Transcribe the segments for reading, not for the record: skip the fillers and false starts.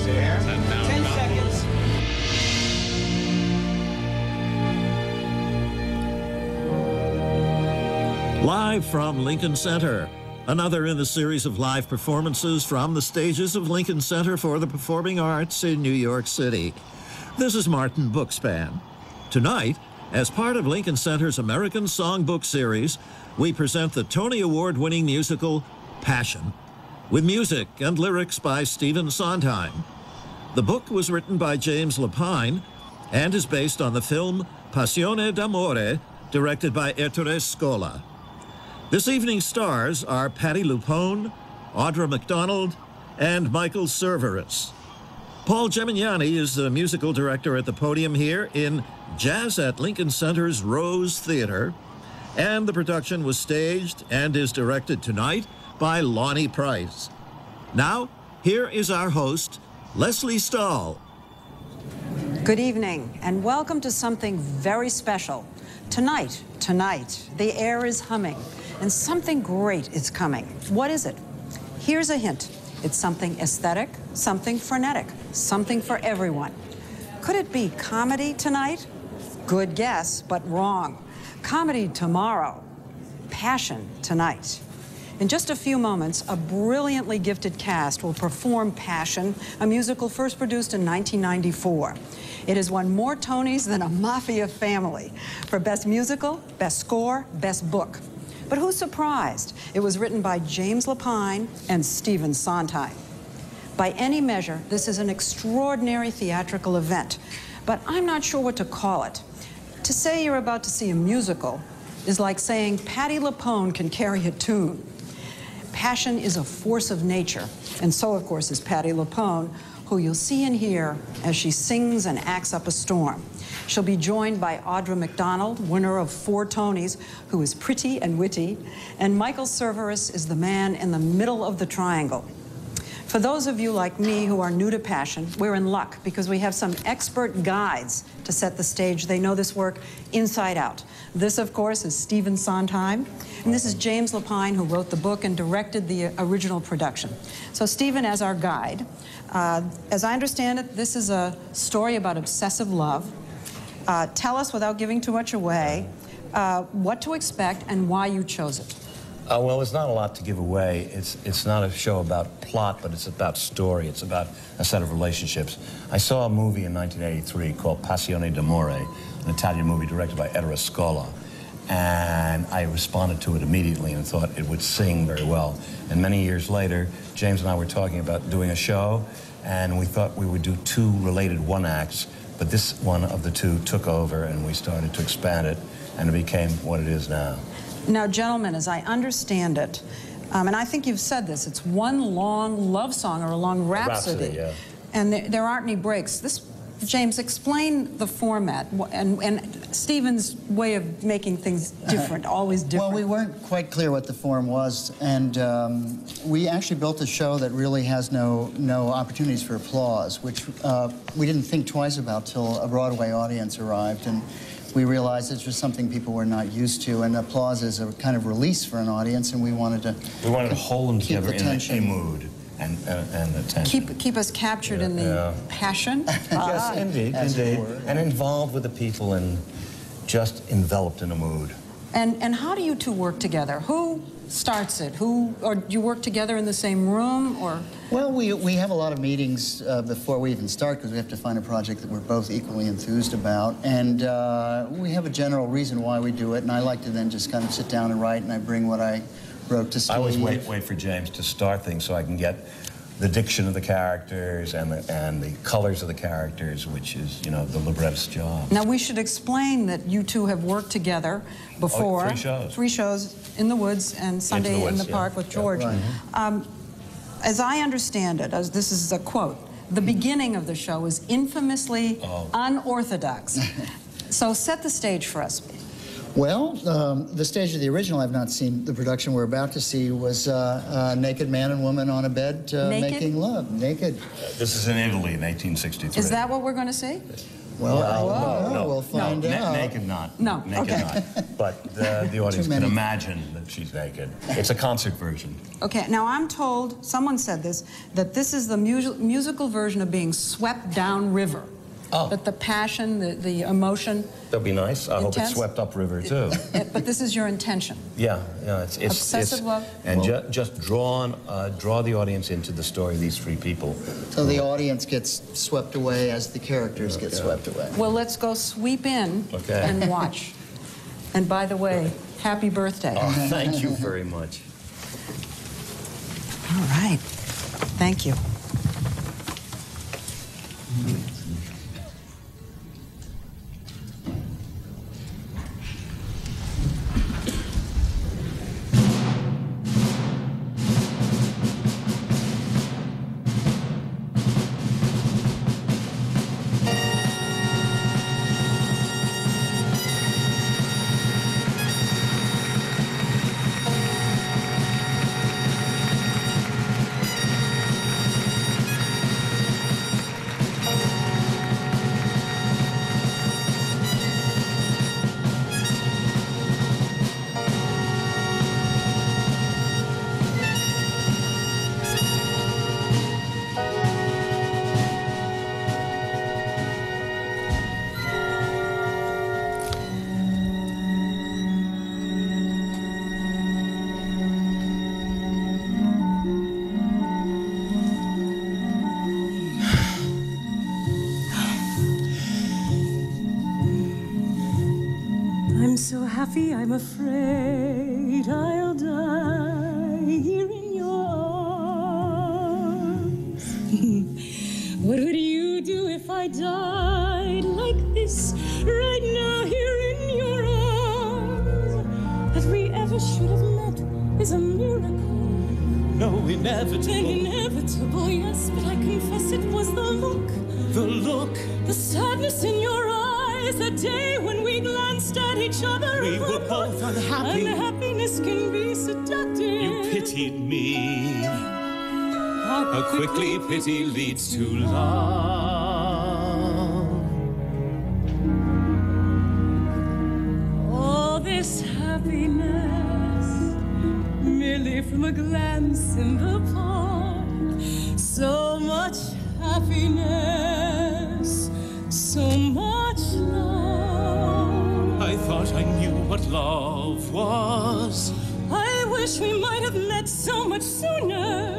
there. 10 seconds. Live from Lincoln Center, another in the series of live performances from the stages of Lincoln Center for the Performing Arts in New York City. This is Martin Bookspan. Tonight, as part of Lincoln Center's American Songbook series, we present the Tony Award-winning musical Passion, with music and lyrics by Stephen Sondheim. The book was written by James Lapine and is based on the film Passione d'amore, directed by Ettore Scola. This evening's stars are Patti LuPone, Audra McDonald, and Michael Cerveris. Paul Gemignani is the musical director at the podium here in Jazz at Lincoln Center's Rose Theater, and the production was staged and is directed tonight by Lonnie Price. Now, here is our host, Lesley Stahl. Good evening, and welcome to something very special. Tonight, the air is humming, and something great is coming. What is it? Here's a hint. It's something aesthetic, something frenetic, something for everyone. Could it be comedy tonight? Good guess, but wrong. Comedy tomorrow, passion tonight. In just a few moments, a brilliantly gifted cast will perform Passion, a musical first produced in 1994. It has won more Tonys than a mafia family for Best Musical, Best Score, Best Book. But who's surprised? It was written by James Lapine and Stephen Sondheim. By any measure, this is an extraordinary theatrical event, but I'm not sure what to call it. To say you're about to see a musical is like saying Patti LuPone can carry a tune. Passion is a force of nature, and so, of course, is Patti LuPone, who you'll see and hear as she sings and acts up a storm. She'll be joined by Audra McDonald, winner of 4 Tonys, who is pretty and witty, and Michael Cerveris is the man in the middle of the triangle. For those of you like me who are new to Passion, we're in luck because we have some expert guides to set the stage. They know this work inside out. This, of course, is Stephen Sondheim, and this is James Lapine, who wrote the book and directed the original production. So Stephen, as our guide, as I understand it, this is a story about obsessive love. Tell us, without giving too much away, what to expect and why you chose it. Well, there's not a lot to give away. It's not a show about plot, but it's about story. It's about a set of relationships. I saw a movie in 1983 called Passione d'amore, an Italian movie directed by Ettore Scola, and I responded to it immediately and thought it would sing very well. And many years later, James and I were talking about doing a show, and we thought we would do 2 related one-acts, but this one of the 2 took over, and we started to expand it, and it became what it is now. Now, gentlemen, as I understand it, and I think you've said this, it's one long love song or a long rhapsody. Yeah. And there aren't any breaks. James, explain the format and Stephen's way of making things different, always different. Well, we weren't quite clear what the form was, and we actually built a show that really has no opportunities for applause, which we didn't think twice about till a Broadway audience arrived, and we realized this was something people were not used to, and applause is a kind of release for an audience, and we wanted to hold them together in a mood and attention. Keep us captured in the passion. Yes, indeed. And involved with the people and just enveloped in a mood. And how do you 2 work together? Who starts it? Or do you work together in the same room, or? Well, we have a lot of meetings before we even start, because we have to find a project that we're both equally enthused about, and we have a general reason why we do it, and I like to then just kind of sit down and write, and I bring what I wrote to Steve. I always wait for James to start things so I can get the diction of the characters and the colors of the characters, which is, you know, the librettist's job. Now, we should explain that you 2 have worked together before. 3 shows. 3 shows, In the Woods and Sunday in the Park with George. Yeah, right. As I understand it, as this is a quote, the beginning of the show is infamously unorthodox. So set the stage for us. Well, the stage of the original, I've not seen. The production we're about to see was a naked man and woman on a bed making love. Naked. This is in Italy in 1863. Is that what we're going to see? Well, no. we'll find out. Naked not. No, Naked okay. not. But the audience Too can many. imagine that she's naked. It's a concert version. Okay, now I'm told, someone said this, that this is the musical version of being swept down river. Oh. That the passion, the emotion. That'll be nice. I hope it's Intense? swept upriver, too. But this is your intention. Yeah, it's Obsessive love? And just draw the audience into the story of these three people. So the audience gets swept away as the characters get swept away. Well, let's go sweep in and watch. And by the way, happy birthday. Oh, thank you very much. All right. Thank you. I'm so happy, I'm afraid I'll die here in your arms. What would you do if I died like this, right now here in your arms? That we ever should have met is a miracle. No, inevitable. Inevitable, yes, but I confess it was the look. The look. The sadness in your eyes, the day when we glanced at each other. We were both unhappy. Unhappiness can be seductive. You pitied me. How quickly pity leads to love. All this happiness, merely from a glance in the park. So much happiness, so much love. I thought I knew what love was. I wish we might have met so much sooner.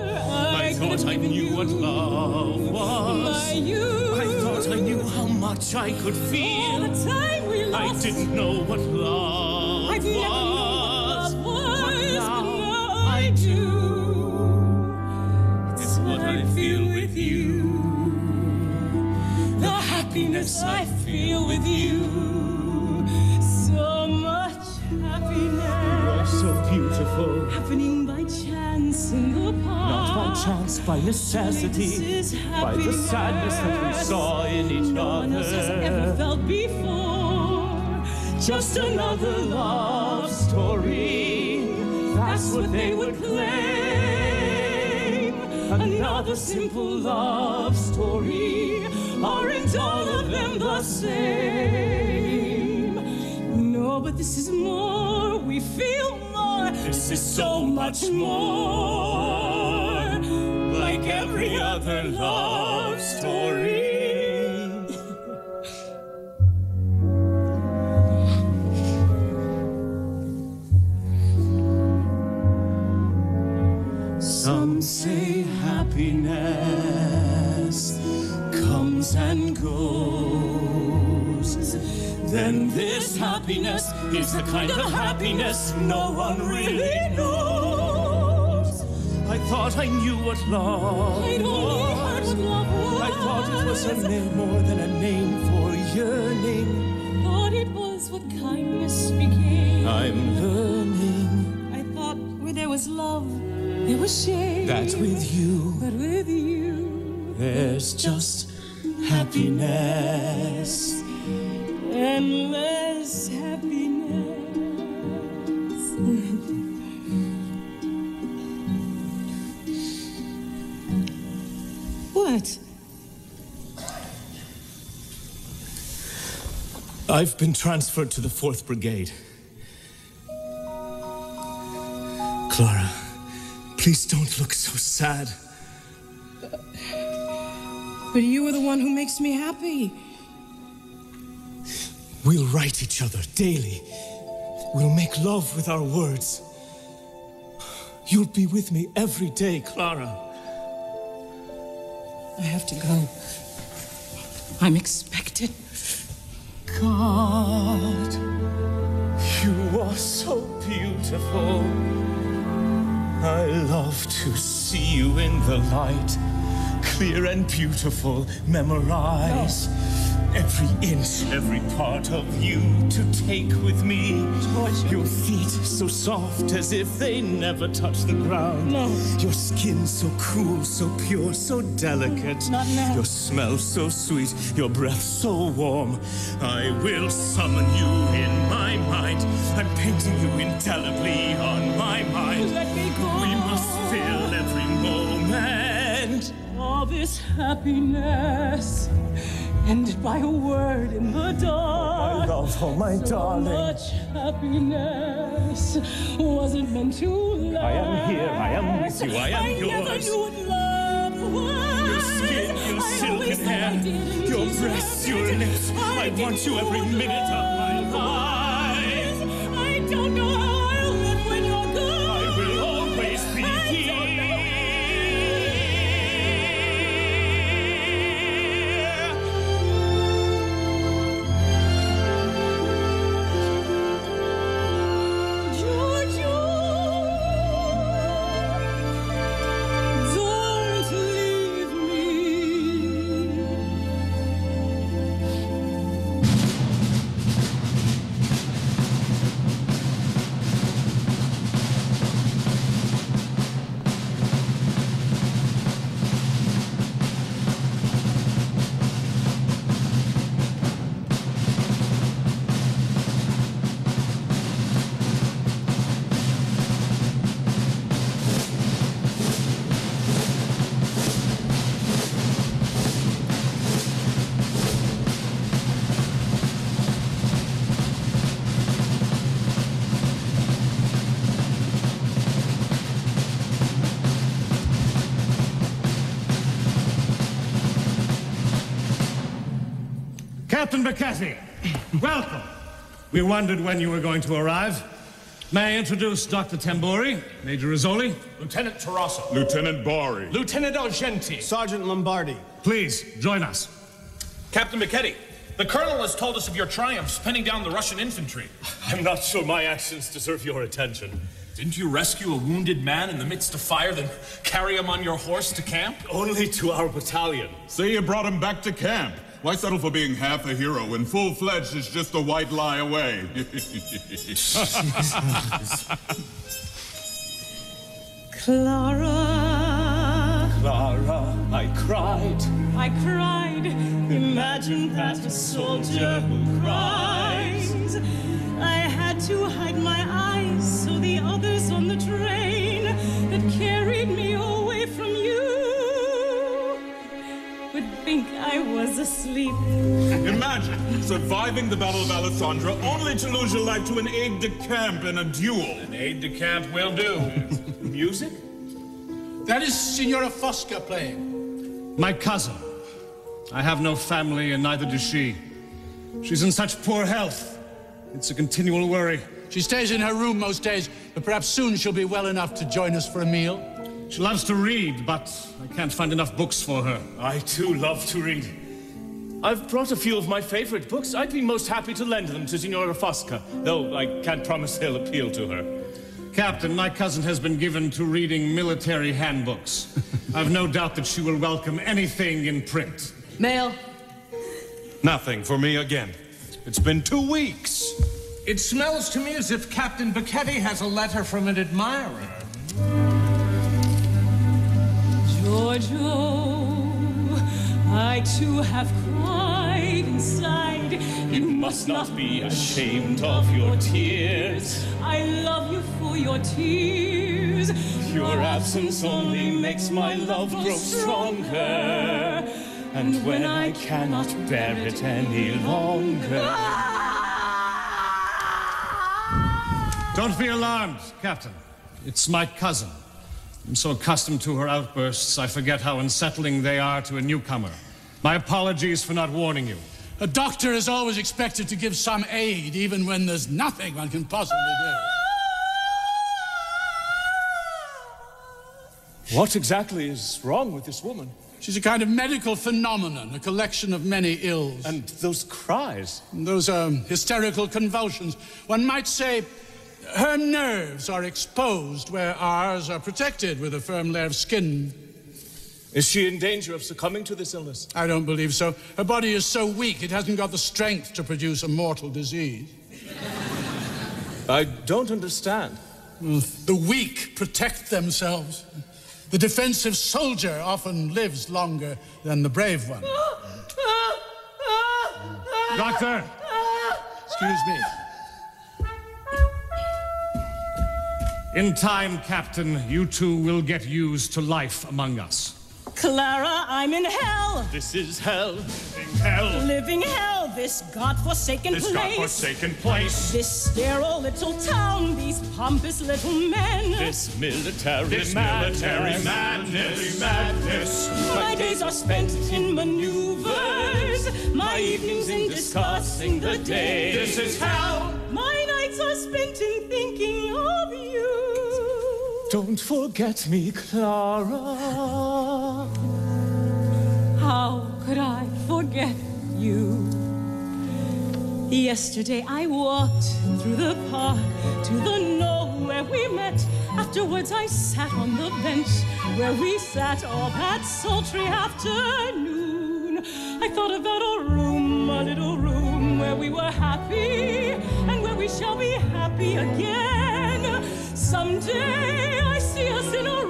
I thought I knew what love was. My youth. I thought I knew how much I could All feel. the time we lost. I didn't know what love I've was. never known what love was, But now but now I I do. do. It's what I feel with you. The happiness I feel with you. So much happiness. So beautiful. Happening by chance in the park. Not by chance, by necessity. This is By the sadness that we saw in each no one else has ever other. felt before. Just another love story. That's what they would claim. Another simple love story. Aren't all of them the same? No, but this is more. We feel more. This is so much more like every other love story. Some say happiness comes and goes. Then this happiness is the kind of happiness no one really knows. I thought I knew what love I'd only heard was. what love was. I thought it was a name more than a name for yearning. Thought it was what kindness became. I'm learning I thought where there was love, there was shame. that with you But with you, there's just happiness. endless happiness. What? I've been transferred to the 4th Brigade. Clara, please don't look so sad. But you are the one who makes me happy. We'll write each other daily. We'll make love with our words. You'll be with me every day, Clara. I have to go. I'm expected. God, you are so beautiful. I love to see you in the light, clear and beautiful. Memorize every inch, every part of you to take with me. Your feet so soft as if they never touch the ground. No. Your skin so cool, so pure, so delicate. Not now. Your smell so sweet, your breath so warm. I will summon you in my mind. I'm painting you indelibly on my mind. Let me go. We must fill every moment. All this happiness ended by a word in the dark. My love, oh my darling. So much happiness wasn't meant to last. I am here, I am with you, I am yours. I never knew what love was. Your skin, your silken hair, your breasts, your lips. I want you every minute of my life. I don't know how I'll live when you're gone. I will always be here. Don't leave me. Captain Beccati, welcome. We wondered when you were going to arrive. May I introduce Dr. Tamburi, Major Rizzoli, Lieutenant Tarasso. Lieutenant Bari. Lieutenant Argenti. Sergeant Lombardi. please join us. Captain McKetty, the Colonel has told us of your triumphs pinning down the Russian infantry. I'm not sure my actions deserve your attention. Didn't you rescue a wounded man in the midst of fire, then carry him on your horse to camp? Only to our battalion. So you brought him back to camp. Why settle for being half a hero when full-fledged is just a white lie away? Clara, Clara, I cried. I cried. Imagine that a soldier who cries. I had to hide my eyes so the others on the train that carried me away from you would think I was asleep. Imagine surviving the Battle of Alessandra only to lose your life to an aide-de-camp in a duel. An aide-de-camp will do. Music? That is Signora Fosca playing. My cousin. I have no family, and neither does she. She's in such poor health. It's a continual worry. She stays in her room most days, but perhaps soon she'll be well enough to join us for a meal. She loves to read, but I can't find enough books for her. I too love to read. I've brought a few of my favorite books. I'd be most happy to lend them to Signora Fosca, though I can't promise they'll appeal to her. Captain, my cousin has been given to reading military handbooks. I've no doubt that she will welcome anything in print. Mail. Nothing for me again. It's been 2 weeks. It smells to me as if Captain Beccati has a letter from an admirer. Giorgio, I too have cried inside. You must not be ashamed of your tears. I love you for your tears. Your absence only makes my love grow stronger. And when I cannot bear it any longer, Don't be alarmed, Captain. It's my cousin. I'm so accustomed to her outbursts, I forget how unsettling they are to a newcomer. My apologies for not warning you. A doctor is always expected to give some aid, even when there's nothing one can possibly do. What exactly is wrong with this woman? She's a kind of medical phenomenon, a collection of many ills. And those cries? Those hysterical convulsions. One might say her nerves are exposed where ours are protected with a firm layer of skin. Is she in danger of succumbing to this illness? I don't believe so. Her body is so weak, it hasn't got the strength to produce a mortal disease. I don't understand. The weak protect themselves. The defensive soldier often lives longer than the brave one. Doctor! Excuse me. In time, Captain, you two will get used to life among us. Clara, I'm in hell. This is hell. Living hell, this godforsaken place. This godforsaken place. This sterile little town, these pompous little men. This military madness. My days are spent in maneuvers, my evenings in discussing the day. This is hell. My nights are spent in thinking of you. Don't forget me, Clara. How could I forget you? Yesterday I walked through the park to the knoll where we met. Afterwards I sat on the bench where we sat all that sultry afternoon. I thought about a little room where we were happy and where we shall be happy again. Someday I see us in a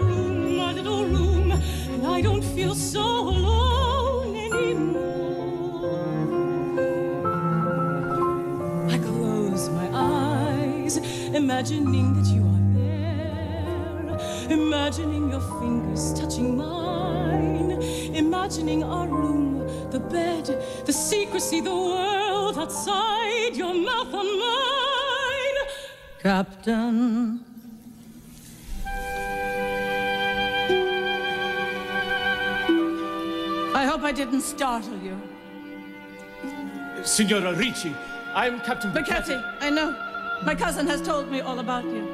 little room, and I don't feel so alone anymore. I close my eyes, imagining that you are there, imagining your fingers touching mine, imagining our room, the bed, the secrecy, the world outside, your mouth on mine. Captain. I hope I didn't startle you. Signora Ricci, I'm Captain Becchetti. I know. My cousin has told me all about you.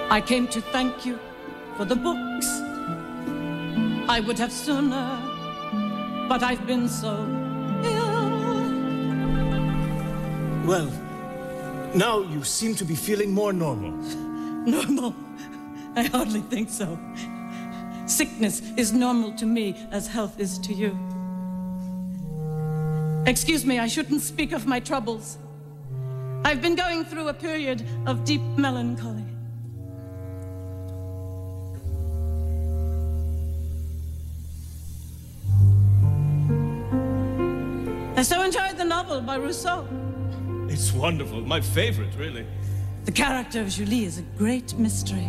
I came to thank you for the books. I would have sooner, but I've been so ill. Well, now you seem to be feeling more normal. Normal? I hardly think so. Sickness is normal to me as health is to you. Excuse me, I shouldn't speak of my troubles. I've been going through a period of deep melancholy. I so enjoyed the novel by Rousseau. It's wonderful, my favorite, really. The character of Julie is a great mystery.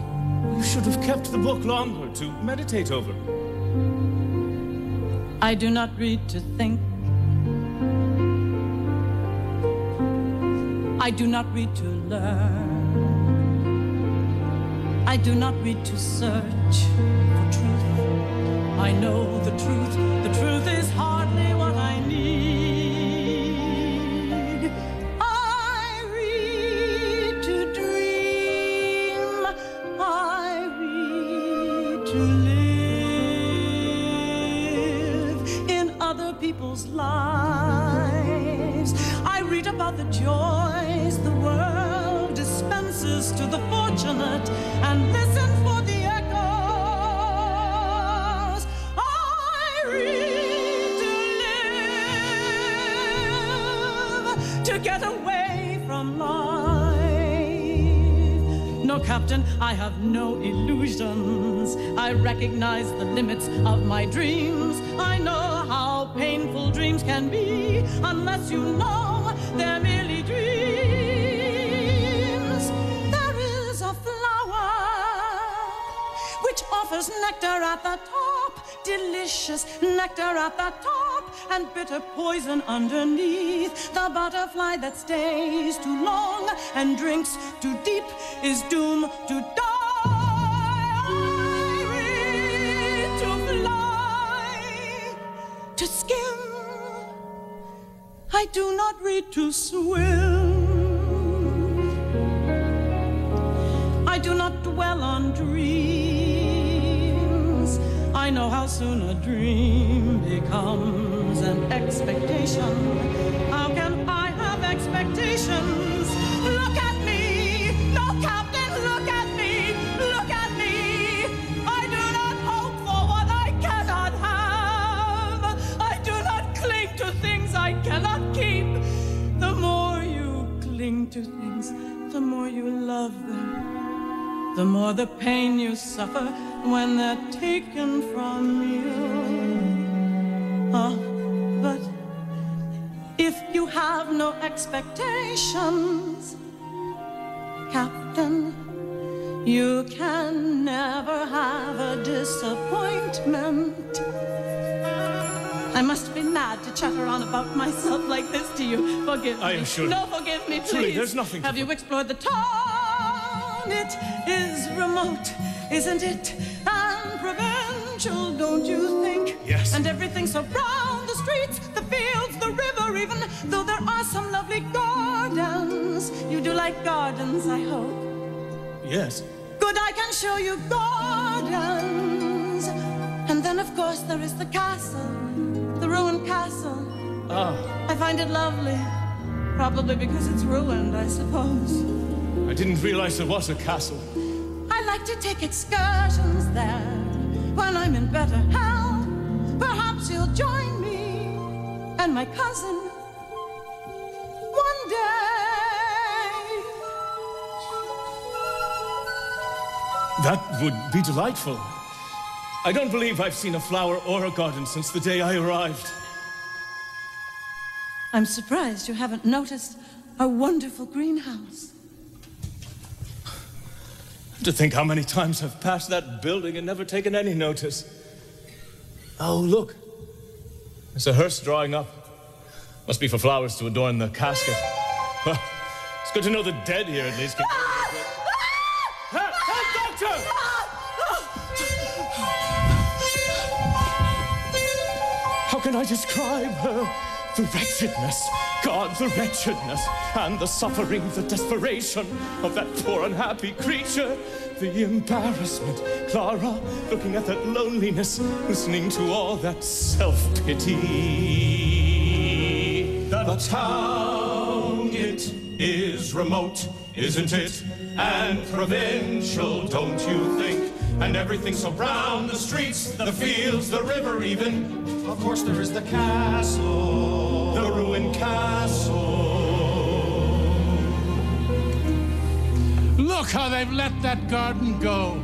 You should have kept the book longer to meditate over. I do not read to think. I do not read to learn. I do not read to search for truth. I know the truth. The truth is hardly what I need. I read to dream. I read to live in other people's lives. I read about the joys the world dispenses to the fortunate and listen for the echoes. I read to live, to get away from life. No, Captain, I have no illusions. I recognize the limits of my dreams. I know how painful dreams can be unless you know they're merely dreams. There is a flower which offers nectar at the top, delicious nectar at the top, and bitter poison underneath. The butterfly that stays too long and drinks too deep is doomed to die. I read to fly, to skim. I do not read to swim. I do not dwell on dreams. I know how soon a dream becomes an expectation. How can I have expectations? Look at me! No, Captain, look at me! Look at me! I do not hope for what I cannot have. I do not cling to things I cannot keep. The more you cling to things, the more you love them. The more the pain you suffer when they're taken from you. But if you have no expectations, Captain, you can never have a disappointment. I must be mad to chatter on about myself like this to you. Forgive me. I assure you. No, forgive me, please. Truly, there's nothing to Have you explored the town? It is remote, isn't it? And provincial, don't you think? Yes. And everything surround the streets, the fields, the river, even though there are some lovely gardens. You do like gardens, I hope. Yes. Good, I can show you gardens. And then, of course, there is the castle, the ruined castle. Ah. I find it lovely. Probably because it's ruined, I suppose. I didn't realize there was a castle. I like to take excursions there when I'm in better health. Perhaps you'll join me and my cousin one day. That would be delightful. I don't believe I've seen a flower or a garden since the day I arrived. I'm surprised you haven't noticed our wonderful greenhouse. To think how many times I've passed that building and never taken any notice. Oh, look. There's a hearse drawing up. Must be for flowers to adorn the casket. Well, it's good to know the dead here at least. Help, doctor! How can I describe her? The wretchedness, God, the wretchedness, and the suffering, the desperation of that poor unhappy creature. The embarrassment, Clara, looking at that loneliness, listening to all that self-pity. The town, it is remote, isn't it? And provincial, don't you think? And everything surround the streets, the fields, the river even. Of course there is the castle, the ruined castle. Look how they've let that garden go.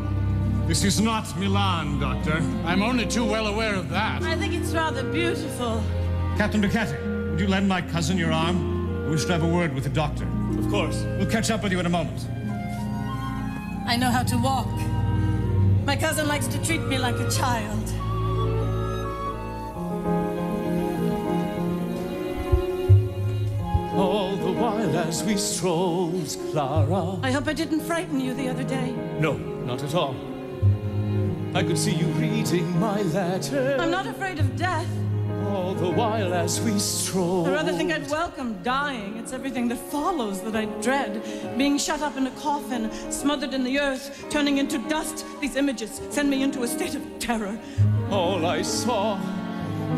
This is not Milan, Doctor. I'm only too well aware of that. I think it's rather beautiful. Captain Ducati, would you lend my cousin your arm? I wish to have a word with the doctor. Of course. We'll catch up with you in a moment. I know how to walk. My cousin likes to treat me like a child. All the while as we strolled, Clara. I hope I didn't frighten you the other day. No, not at all. I could see you reading my letter. I'm not afraid of death. All the while as we strolled. I rather think I'd welcome dying. It's everything that follows that I dread. Being shut up in a coffin, smothered in the earth, turning into dust. These images send me into a state of terror. All I saw,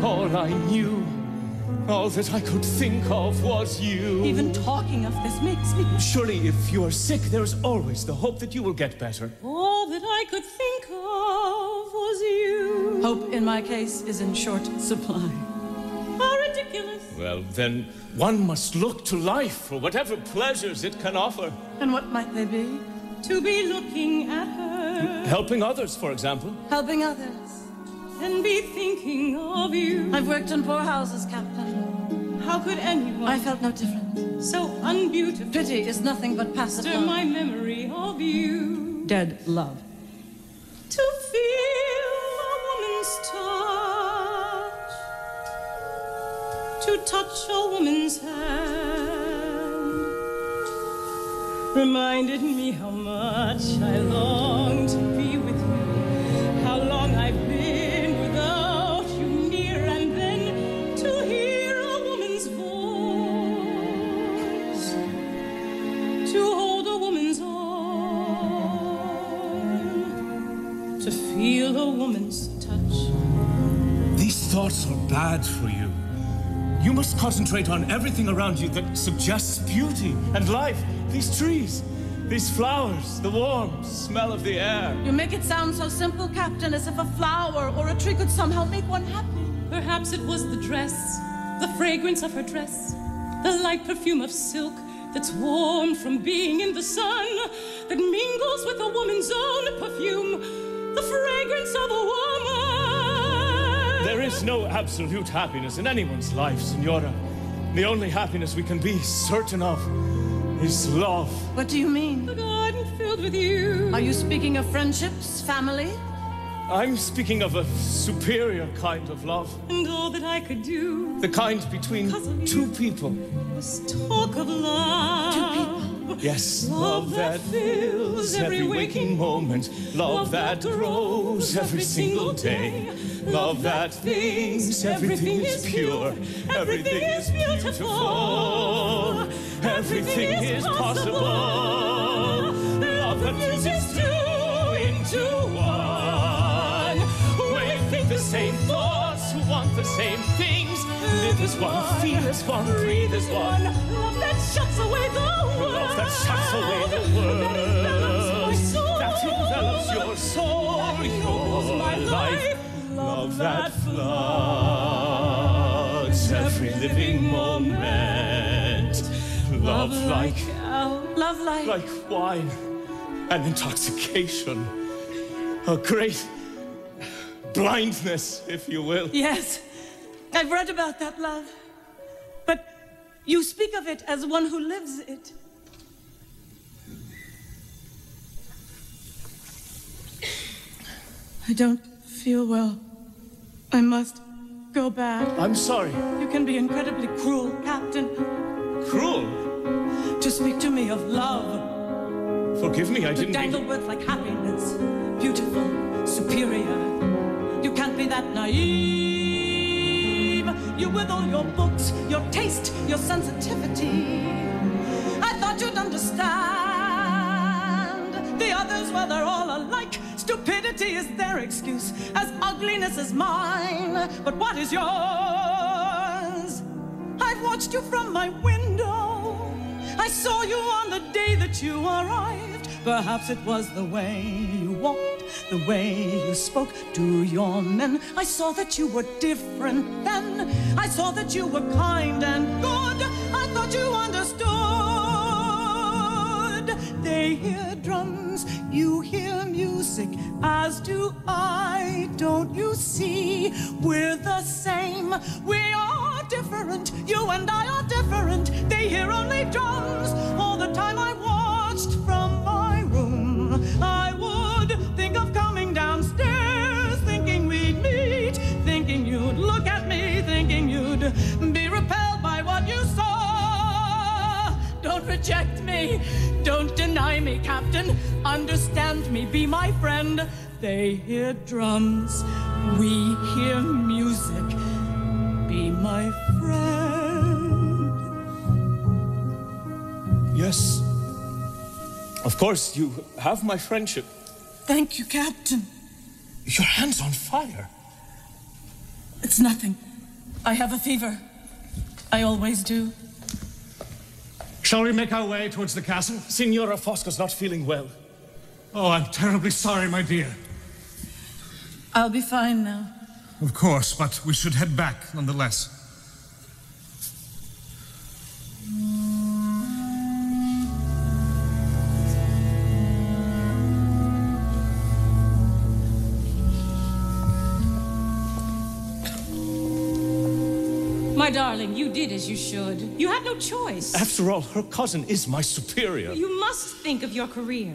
all I knew, all that I could think of was you. Even talking of this makes me... Surely if you are sick, there is always the hope that you will get better. All that I could think of was you. Hope, in my case, is in short supply. How ridiculous. Well, then, one must look to life for whatever pleasures it can offer. And what might they be? To be looking at her. Helping others, for example. Helping others. And be thinking of you. I've worked in poor houses, Captain. How could anyone? I felt no different. So unbeautiful. Pity is nothing but passive love. My memory of you. Dead love. To feel a woman's touch. to touch a woman's hand reminded me how much I long to be with you, how long I've been without you near, and then to hear a woman's voice, to hold a woman's arm, to feel a woman's touch. These thoughts are bad for you. You must concentrate on everything around you that suggests beauty and life. These trees, these flowers, the warm smell of the air. You make it sound so simple, Captain, as if a flower or a tree could somehow make one happy. Perhaps it was the dress, the fragrance of her dress, the light perfume of silk that's warm from being in the sun, that mingles with a woman's own perfume, the fragrance of a woman. There is no absolute happiness in anyone's life, Senora. The only happiness we can be certain of is love. What do you mean? The garden filled with you. Are you speaking of friendships, family? I'm speaking of a superior kind of love. And all that I could do. The kind between two people. Was talk of love. Two people. Yes, love that fills every waking moment. Love that grows every single day. Love that thinks everything is pure. Everything is beautiful. Everything is possible. Love that fuses two into one. We think the same thoughts, who want the same things. Live as one, feel as one, breathe as one. Love that shuts away the world. Love that shuts away the world. That envelops your soul, your life. Love that floods every living moment. Love like wine, an intoxication, a great blindness, if you will. Yes, I've read about that love. But you speak of it as one who lives it. I don't feel well. I must go back. I'm sorry. You can be incredibly cruel, Captain. Cruel? To speak to me of love. Forgive me, I didn't mean... To dangle words like happiness, beautiful, superior. You can't be that naive. You with all your books, your taste, your sensitivity. I thought you'd understand. The others, well, they're all alike. Stupidity is their excuse, as ugliness is mine. But what is yours? I've watched you from my window. I saw you on the day that you arrived. Perhaps it was the way you walked, the way you spoke to your men. I saw that you were different then. I saw that you were kind and good. I thought you understood. They hear drums, you hear music, as do I. Don't you see? We're the same. We are different. You and I are different. They hear only drums. All the time I watched from my room, I would think of coming downstairs, thinking we'd meet, thinking you'd look at me, thinking you'd be repelled by what you saw. Don't reject me. Don't deny me, Captain. Understand me. Be my friend. They hear drums. We hear music. Be my friend. Yes. Of course, you have my friendship. Thank you, Captain. Your hand's on fire. It's nothing. I have a fever. I always do. Shall we make our way towards the castle? Signora Fosca's not feeling well. Oh, I'm terribly sorry, my dear. I'll be fine now. Of course, but we should head back nonetheless. My darling, you did as you should. You had no choice. After all, her cousin is my superior. You must think of your career.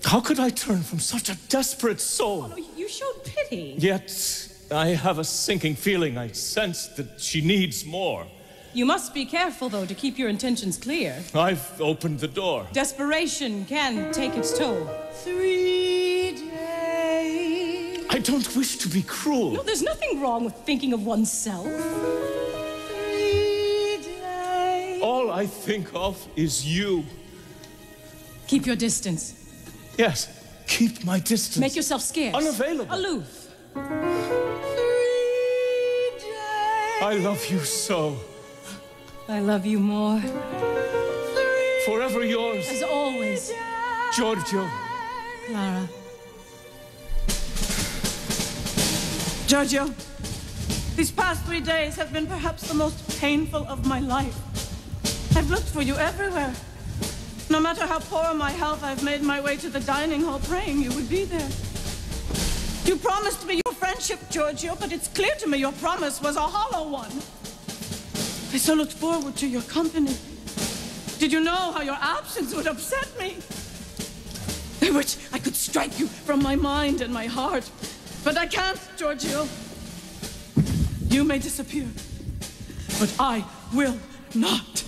How could I turn from such a desperate soul? Oh, you showed pity. Yet, I have a sinking feeling. I sense that she needs more. You must be careful, though, to keep your intentions clear. I've opened the door. Desperation can take its toll. 3 days. I don't wish to be cruel. No, there's nothing wrong with thinking of oneself. 3 days. All I think of is you. Keep your distance. Yes, keep my distance. Make yourself scarce. Unavailable. Aloof. 3 days. I love you so. I love you more. Forever yours. As always. Giorgio. Clara. Giorgio, these past 3 days have been perhaps the most painful of my life. I've looked for you everywhere. No matter how poor my health, I've made my way to the dining hall praying you would be there. You promised me your friendship, Giorgio, but it's clear to me your promise was a hollow one. I so looked forward to your company. Did you know how your absence would upset me? I wish I could strike you from my mind and my heart, but I can't, Giorgio. You may disappear, but I will not.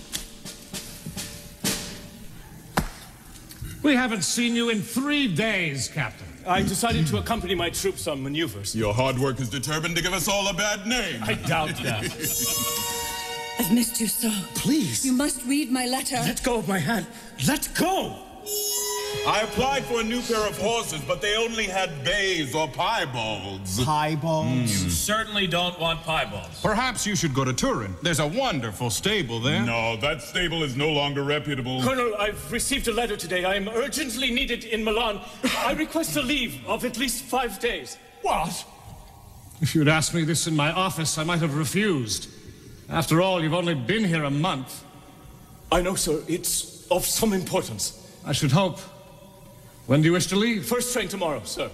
We haven't seen you in 3 days, Captain. I decided to accompany my troops on maneuvers. Your hard work is determined to give us all a bad name. I doubt that. I've missed you so. Please. You must read my letter. Let go of my hand. Let go! I applied for a new pair of horses, but they only had bays or piebalds. Piebalds? You certainly don't want piebalds. Perhaps you should go to Turin. There's a wonderful stable there. No, that stable is no longer reputable. Colonel, I've received a letter today. I am urgently needed in Milan. I request a leave of at least 5 days. What? If you'd asked me this in my office, I might have refused. After all, you've only been here a month. I know, sir. It's of some importance. I should hope. When do you wish to leave? First train tomorrow, sir.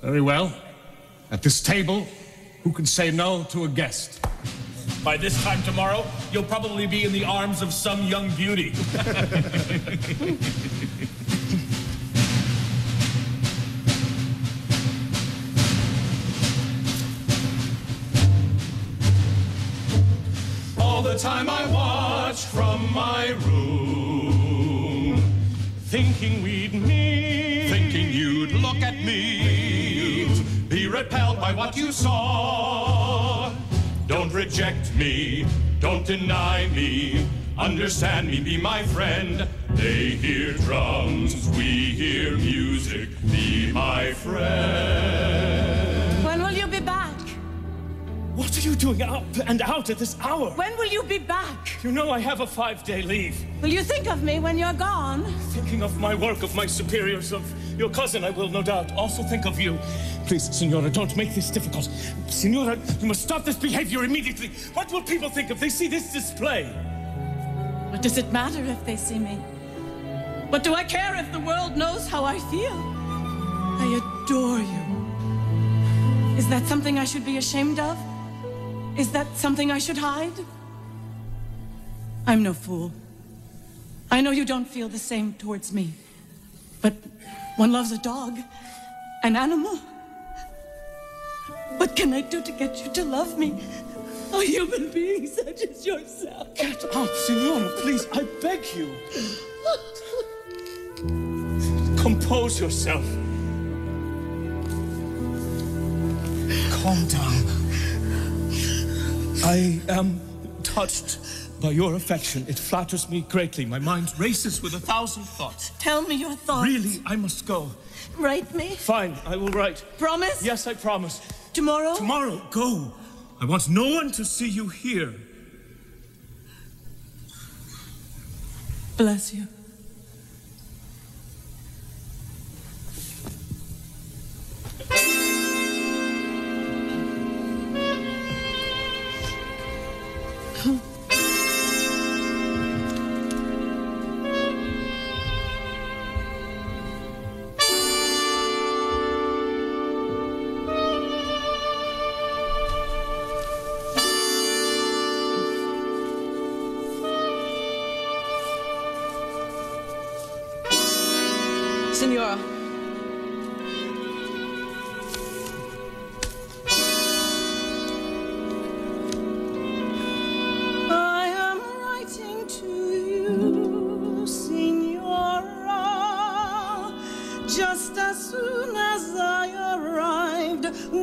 Very well. At this table, who can say no to a guest? By this time tomorrow, you'll probably be in the arms of some young beauty. All the time I watch from my room, thinking we'd meet, thinking you'd look at me, be repelled by what you saw. Don't reject me, don't deny me, understand me, be my friend. They hear drums, we hear music, be my friend. When will you be back? What are you doing up and out at this hour? When will you be back? You know I have a 5-day leave. Will you think of me when you're gone? Thinking of my work, of my superiors, of your cousin, I will no doubt also think of you. Please, Signora, don't make this difficult. Signora, you must stop this behavior immediately. What will people think if they see this display? What does it matter if they see me? What do I care if the world knows how I feel? I adore you. Is that something I should be ashamed of? Is that something I should hide? I'm no fool. I know you don't feel the same towards me. But one loves a dog, an animal. What can I do to get you to love me? A human being such as yourself. Get up, Signora, please, I beg you. Compose yourself. Calm down. I am touched by your affection. It flatters me greatly. My mind races with 1,000 thoughts. Tell me your thoughts. Really, I must go. Write me. Fine, I will write. Promise? Yes, I promise. Tomorrow? Tomorrow, go. I want no one to see you here. Bless you. Signora. I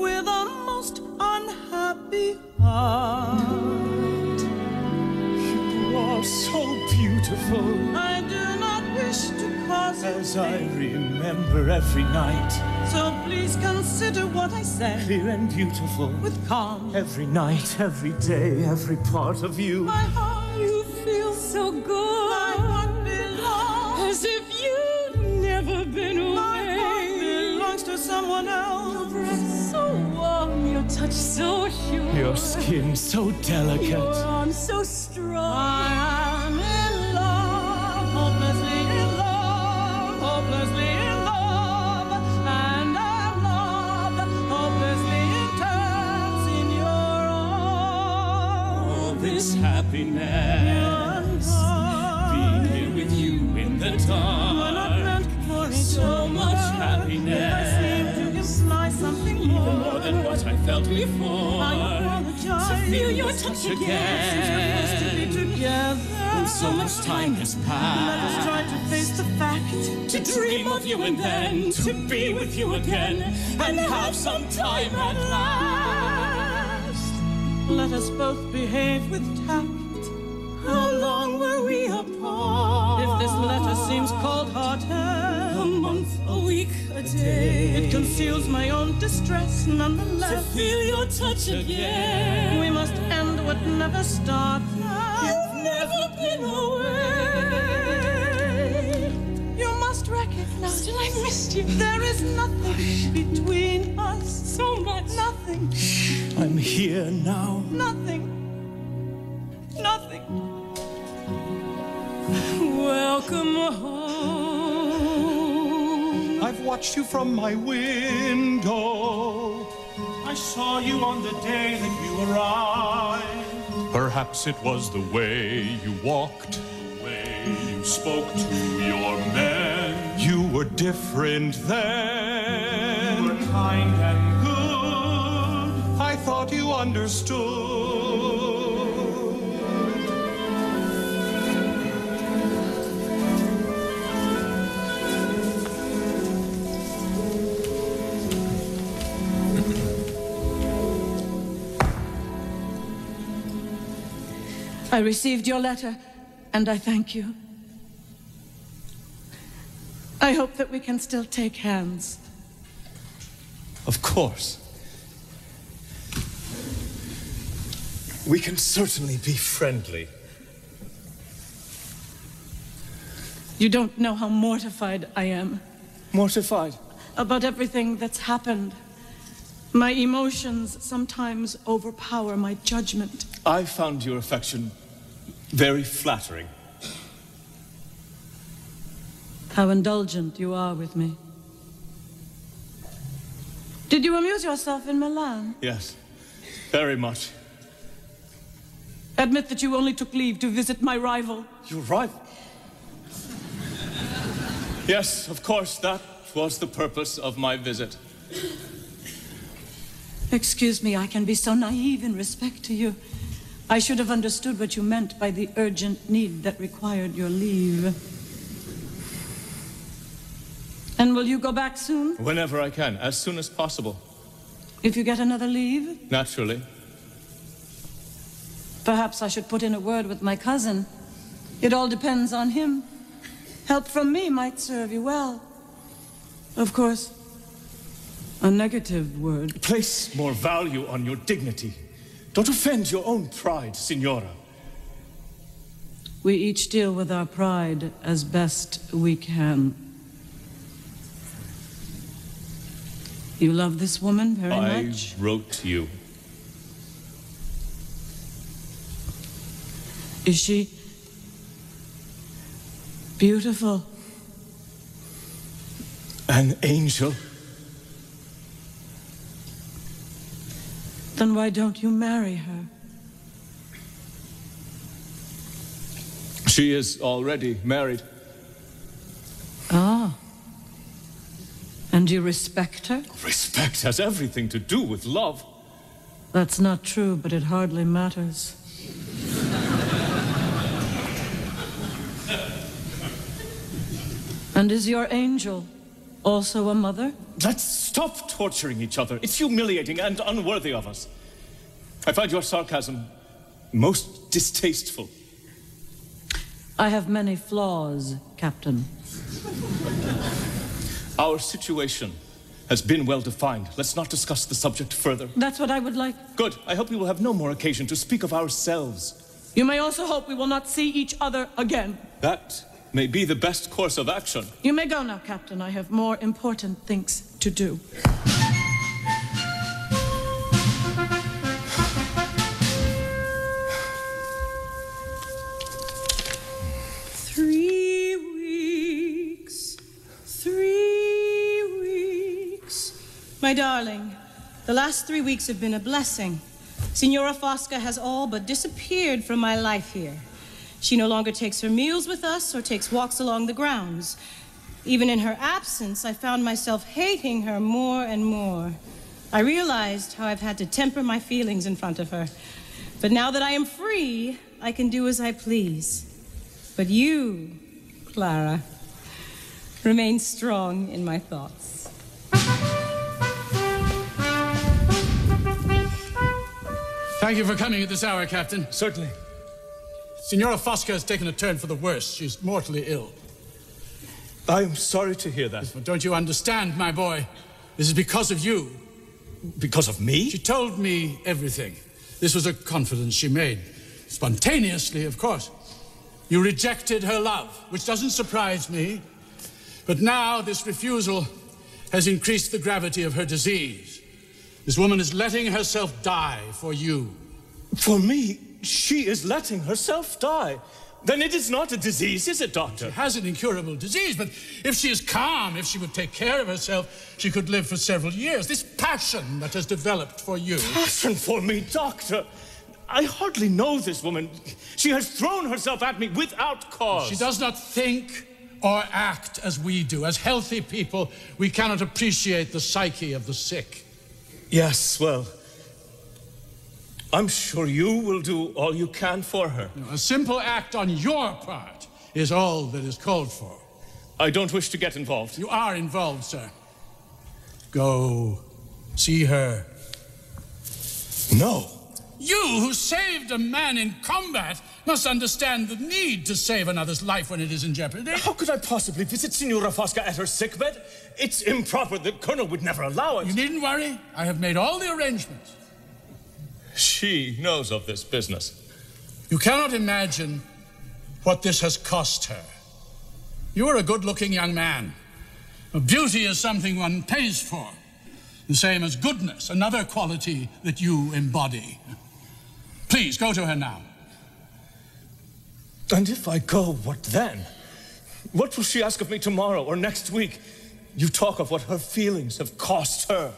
with a most unhappy heart. You are so beautiful. I do not wish to cause as you I pain, remember every night. so please consider what I say Clear and beautiful. with calm. Every night, every day, every part of you. My heart, You feel so good, my heart belongs. as if you'd never been My heart away. belongs to someone Your else. breath so warm, your touch so sure, Your skin so your delicate. arms so strong. I am in love, hopelessly in love, hopelessly in love, and our love hopelessly turns in your arms. All this happiness, being here with you in the We're not dark. meant for each So other. much If I happiness, seem to imply something even more than what I felt before. I apologize. To feel your touch Since we're supposed to be again. together. And so much time has Let us passed. try to face the fact. To dream of you and then to be with you again and have some time at last. Let us both behave with tact. How long were we apart? If this letter seems cold-hearted, A month, a week, a day. it conceals my own distress To nonetheless. feel your touch again. We must end what never started. You've never been away. You must recognize. Still, I missed you. There is nothing between us. So much. Nothing. I'm here now. Nothing. Nothing. Welcome home. I've watched you from my window. I saw you on the day that you arrived. Perhaps it was the way you walked, the way you spoke to your men. You were different then. You were kind and good. I thought you understood. I received your letter, and I thank you. I hope that we can still take hands. Of course. We can certainly be friendly. You don't know how mortified I am Mortified. about everything that's happened. My emotions sometimes overpower my judgment. I found your affection very flattering. How indulgent you are with me. Did you amuse yourself in Milan? Yes, very much. Admit that you only took leave to visit my rival. Your rival? Yes, of course, that was the purpose of my visit. Excuse me, I can be so naive in respect to you. I should have understood what you meant by the urgent need that required your leave. And will you go back soon? Whenever I can, as soon as possible. If you get another leave? Naturally. Perhaps I should put in a word with my cousin. It all depends on him. Help from me might serve you well. Of course, a negative word. Place more value on your dignity. Don't offend your own pride, Signora. We each deal with our pride as best we can. You love this woman very much? I wrote to you. Is she beautiful? An angel? Then why don't you marry her? She is already married. Ah. And you respect her? Respect has everything to do with love. That's not true, but it hardly matters. And is your angel Also a mother? Let's stop torturing each other. It's humiliating and unworthy of us. I find your sarcasm most distasteful. I have many flaws, Captain. Our situation has been well defined. Let's not discuss the subject further. That's what I would like. Good. I hope we will have no more occasion to speak of ourselves. You may also hope we will not see each other again. That may be the best course of action. You may go now, Captain. I have more important things to do. 3 weeks. 3 weeks. My darling, the last 3 weeks have been a blessing. Signora Fosca has all but disappeared from my life here. She no longer takes her meals with us or takes walks along the grounds. Even in her absence, I found myself hating her more and more. I realized how I've had to temper my feelings in front of her. But now that I am free, I can do as I please. But you, Clara, remain strong in my thoughts. Thank you for coming at this hour, Captain. Certainly. Signora Fosca has taken a turn for the worse. She's mortally ill. I am sorry to hear that. But don't you understand, my boy? This is because of you. Because of me? She told me everything. This was a confidence she made. Spontaneously, of course. You rejected her love, which doesn't surprise me. But now this refusal has increased the gravity of her disease. This woman is letting herself die for you. For me? She is letting herself die. Then it is not a disease, is it, Doctor? She has an incurable disease, but if she is calm, if she would take care of herself, she could live for several years. This passion that has developed for you... Passion for me, Doctor? I hardly know this woman. She has thrown herself at me without cause. She does not think or act as we do. As healthy people, we cannot appreciate the psyche of the sick. Yes, well... I'm sure you will do all you can for her. A simple act on your part is all that is called for. I don't wish to get involved. You are involved, sir. Go see her. No. You, who saved a man in combat, must understand the need to save another's life when it is in jeopardy. How could I possibly visit Signora Fosca at her sickbed? It's improper. The Colonel would never allow it. You needn't worry. I have made all the arrangements. She knows of this business. You cannot imagine what this has cost her. You are a good-looking young man. Beauty is something one pays for. The same as goodness, another quality that you embody. Please, go to her now. And if I go, what then? What will she ask of me tomorrow or next week? You talk of what her feelings have cost her.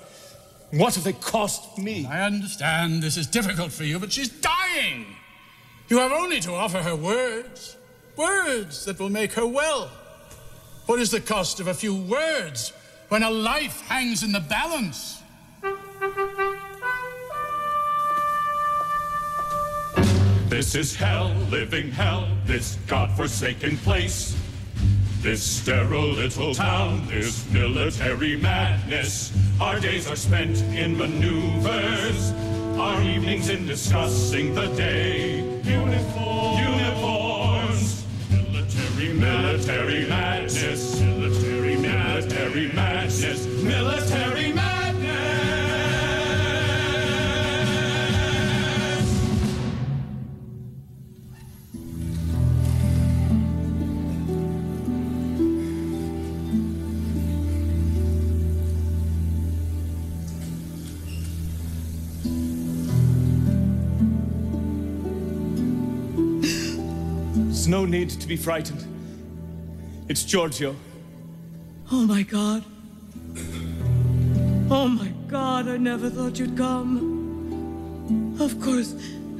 What have they cost me? I understand this is difficult for you, but she's dying. You have only to offer her words. Words that will make her well. What is the cost of a few words when a life hangs in the balance? This is hell, living hell, this godforsaken place. This sterile little town, this military madness. Our days are spent in maneuvers, our evenings in discussing the day. Uniforms, military madness, military madness, military madness. There's no need to be frightened. It's Giorgio. Oh, my God. Oh, my God, I never thought you'd come. Of course,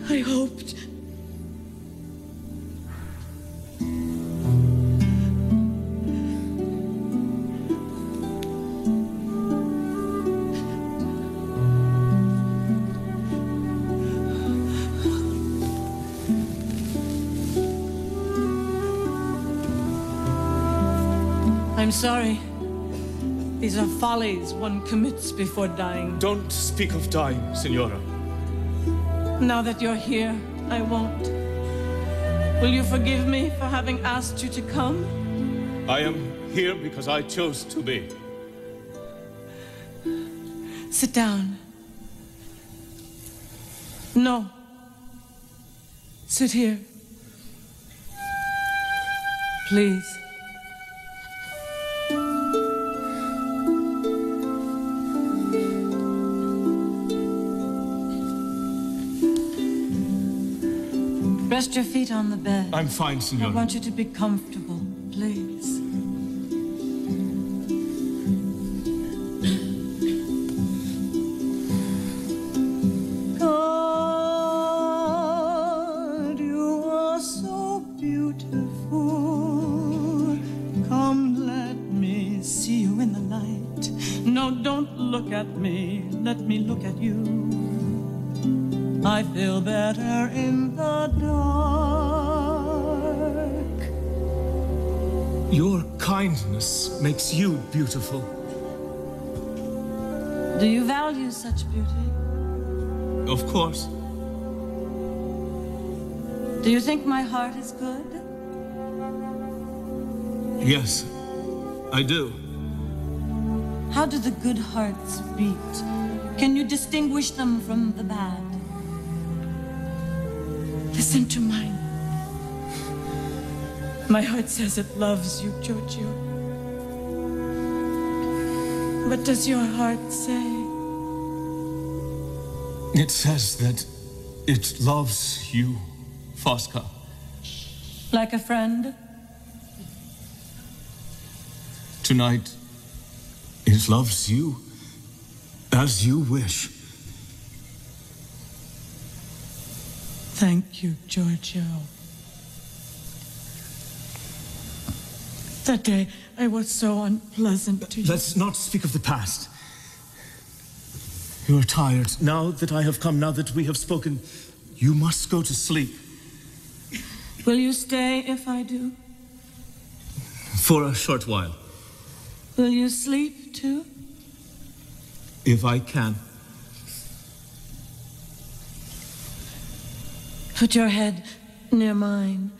I hoped. I'm sorry. These are follies one commits before dying. Don't speak of dying, Signora. Now that you're here, I won't. Will you forgive me for having asked you to come? I am here because I chose to be. Sit down. No. Sit here. Please. Rest your feet on the bed. I'm fine, Signora. I want you to be comfortable, please. God, you are so beautiful. Come, let me see you in the light. No, don't look at me. Let me look at you. I feel better in the dark. Your kindness makes you beautiful. Do you value such beauty? Of course. Do you think my heart is good? Yes, I do. How do the good hearts beat? Can you distinguish them from the bad? Listen to mine. My heart says it loves you, Giorgio. What does your heart say? It says that it loves you, Fosca. Like a friend? Tonight, it loves you as you wish. Thank you, Giorgio. That day, I was so unpleasant to you. Let's not speak of the past. You are tired. Now that I have come, now that we have spoken, you must go to sleep. Will you stay if I do? For a short while. Will you sleep too? If I can. Put your head near mine.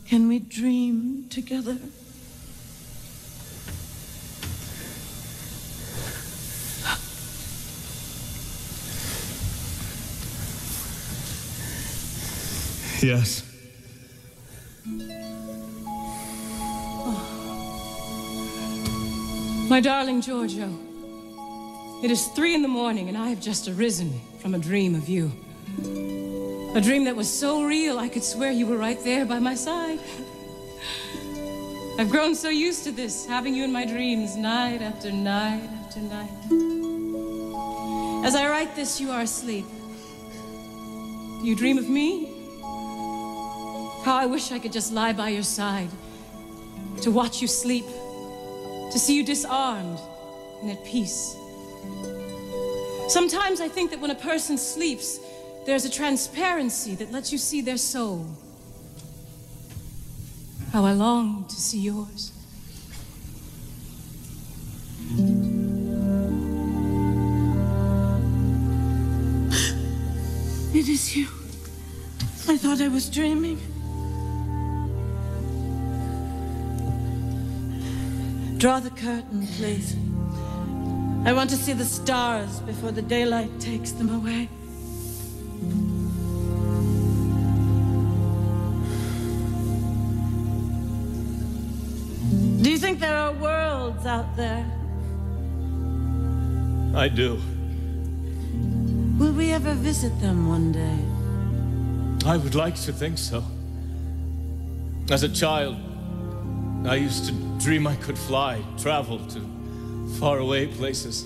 Can we dream together? Yes. My darling Giorgio, it is 3 a.m. and I have just arisen from a dream of you. A dream that was so real I could swear you were right there by my side. I've grown so used to this, having you in my dreams night after night after night. As I write this, you are asleep. Do you dream of me? How I wish I could just lie by your side, to watch you sleep, to see you disarmed and at peace. Sometimes I think that when a person sleeps, there's a transparency that lets you see their soul. How I long to see yours. It is you. I thought I was dreaming. Draw the curtain, please. I want to see the stars before the daylight takes them away. Do you think there are worlds out there? I do. Will we ever visit them one day? I would like to think so. As a child, I used to dream I could fly, travel to faraway places.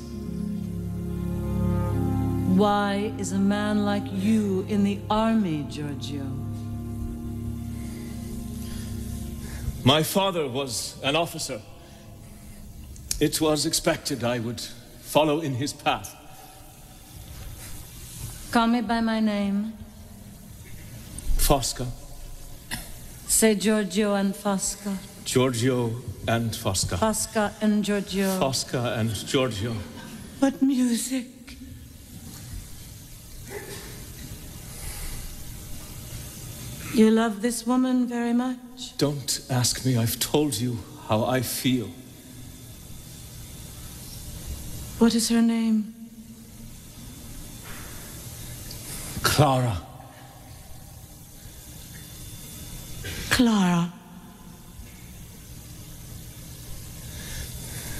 Why is a man like you in the army, Giorgio? My father was an officer. It was expected I would follow in his path. Call me by my name. Fosca. Say Giorgio and Fosca. Giorgio and Fosca. Fosca and Giorgio. Fosca and Giorgio. But music. You love this woman very much? Don't ask me. I've told you how I feel. What is her name? Clara. Clara.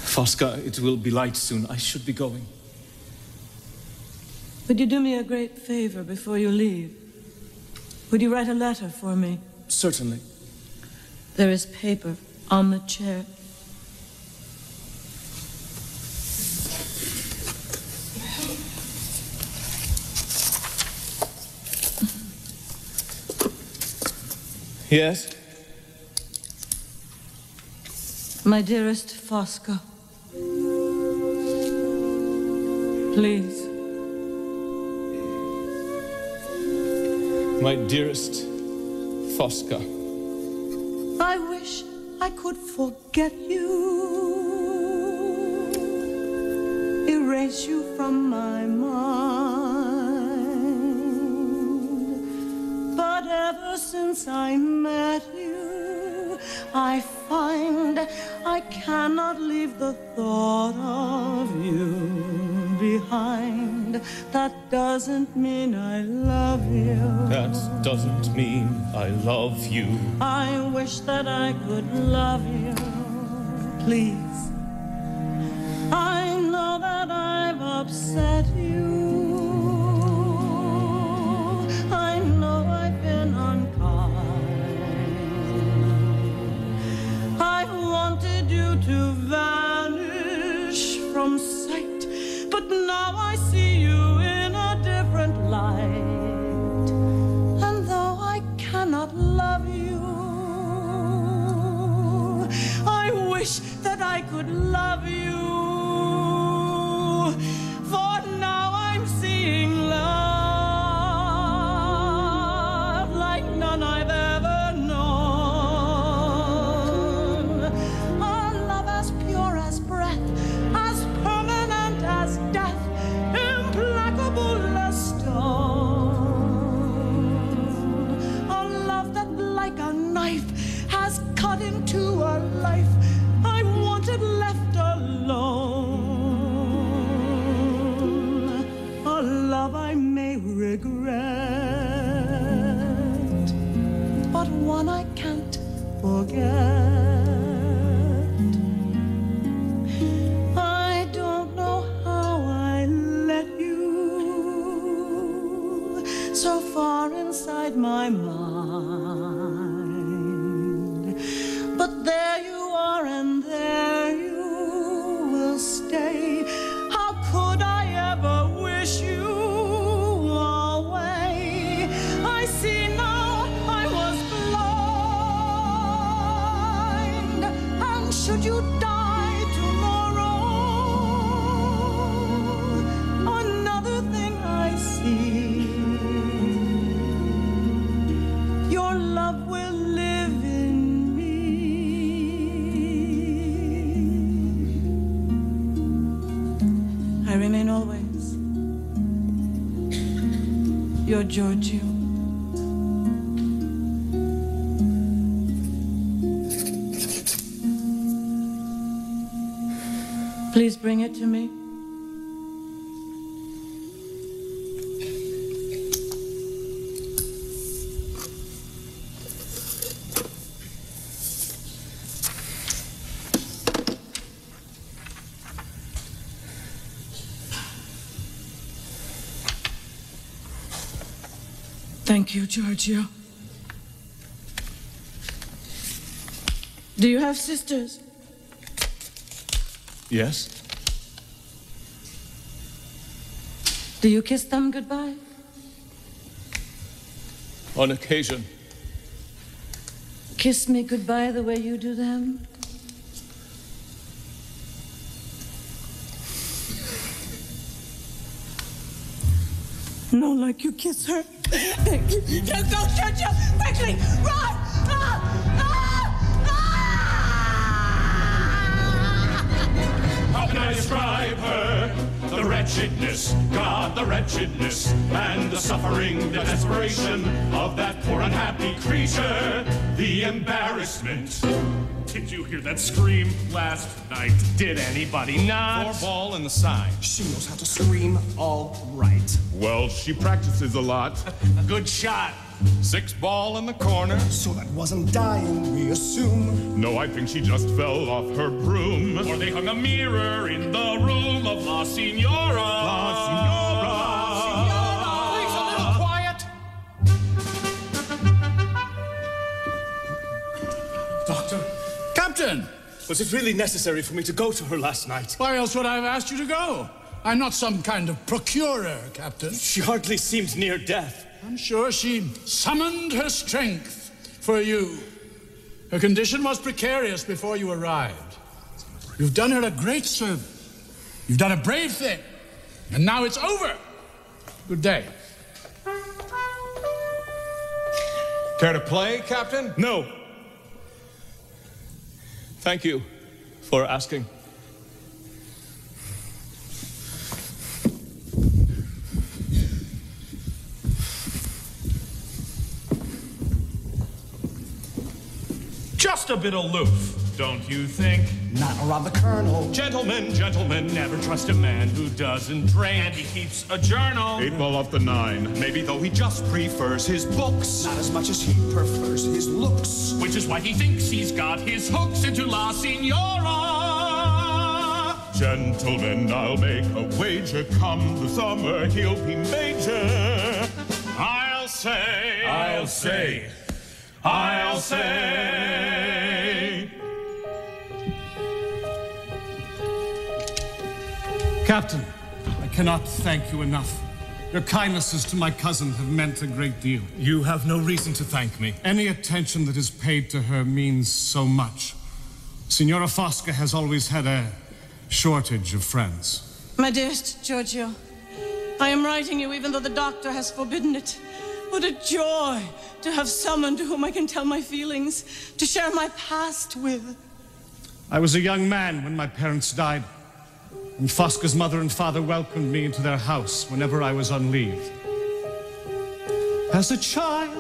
Fosca, it will be light soon. I should be going. Would you do me a great favor before you leave? Would you write a letter for me? Certainly. There is paper on the chair. Yes? My dearest Fosca, please. My dearest Fosca. I wish I could forget you, erase you from my mind. But ever since I met you, I find I cannot leave the thought of you behind. That doesn't mean I love you. That doesn't mean I love you. I wish that I could love you, please. I know that I've upset you. I know I've been unkind. I wanted you to vanish from sight, but now I see you in a different light. And though I cannot love you, I wish that I could love you. For now I'm seeing love like none I've ever known. A love as pure as breath, as permanent as death, implacable as stone. A love that like a knife has cut into a life I wanted left alone. A love I may regret, but one I can't forget. I don't know how I let you so far inside my mind. But there you are, and there you will stay. How could I ever wish you away? I see now I was blind. And should you die tomorrow, another thing I see. Your love will live in me. I remain always your Giorgio. Please bring it to me. Thank you, Giorgio. Do you have sisters? Yes? Do you kiss them goodbye? On occasion. Kiss me goodbye the way you do them? No, like you kiss her. Go, Giorgio! Quickly! Run! Ah! Ah! Ah! describe her. The wretchedness, God, the wretchedness, and the suffering, the desperation of that poor unhappy creature. The embarrassment. Did you hear that scream last night? Did anybody not? 4 ball in the side. She knows how to scream all right. Well, she practices a lot. Good shot. 6 ball in the corner. So that wasn't dying, we assume. No, I think she just fell off her broom. Or they hung a mirror in the room of La Signora. La Signora. Please, a little quiet. Doctor? Captain! Was it really necessary for me to go to her last night? Why else would I have asked you to go? I'm not some kind of procurer, Captain. She hardly seemed near death. I'm sure she summoned her strength for you. Her condition was precarious before you arrived. You've done her a great service. You've done a brave thing. And now it's over. Good day. Care to play, Captain? No. Thank you for asking. Just a bit aloof, don't you think? Not around the Colonel. Gentlemen, gentlemen, never trust a man who doesn't drink. And he keeps a journal. 8 ball off the 9. Maybe though he just prefers his books. Not as much as he prefers his looks. Which is why he thinks he's got his hooks into La Signora. Gentlemen, I'll make a wager. Come the summer, he'll be major. I'll say. I'll say. I'll say. Captain, I cannot thank you enough. Your kindnesses to my cousin have meant a great deal. You have no reason to thank me. Any attention that is paid to her means so much. Signora Fosca has always had a shortage of friends. My dearest Giorgio, I am writing you even though the doctor has forbidden it. What a joy to have someone to whom I can tell my feelings, to share my past with. I was a young man when my parents died, and Fosca's mother and father welcomed me into their house whenever I was on leave. As a child,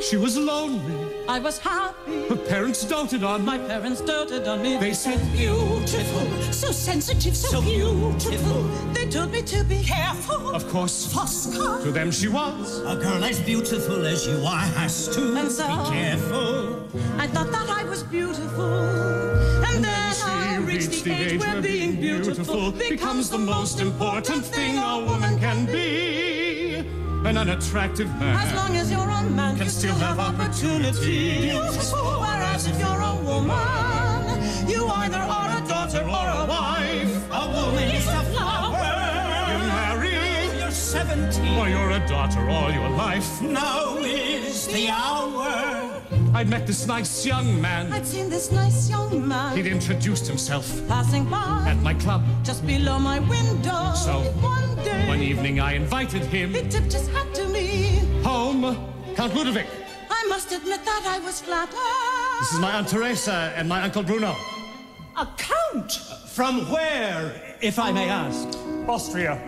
she was lonely. I was happy. Her parents doted on me. My parents doted on me. They said, beautiful, so sensitive, so beautiful. They told me to be careful. Of course, Fosca. To them she was. A girl as beautiful as you are has to And so, be careful. I thought that I was beautiful. And then I reached the age where being beautiful becomes the most important thing a woman can be. An unattractive man, as long as you're a man, can still have opportunity. Beautiful, whereas if you're a woman, you either are a daughter or a wife. A woman is a flower. You marry, you're 17, or you're a daughter all your life. Now is the hour. I'd met this nice young man. I'd seen this nice young man. He'd introduced himself passing by at my club, just below my window. So one day, one evening I invited him. He tipped his hat to me. Home, Count Ludovic. I must admit that I was flattered. This is my Aunt Teresa and my Uncle Bruno. A count? From where, if I may ask? Austria.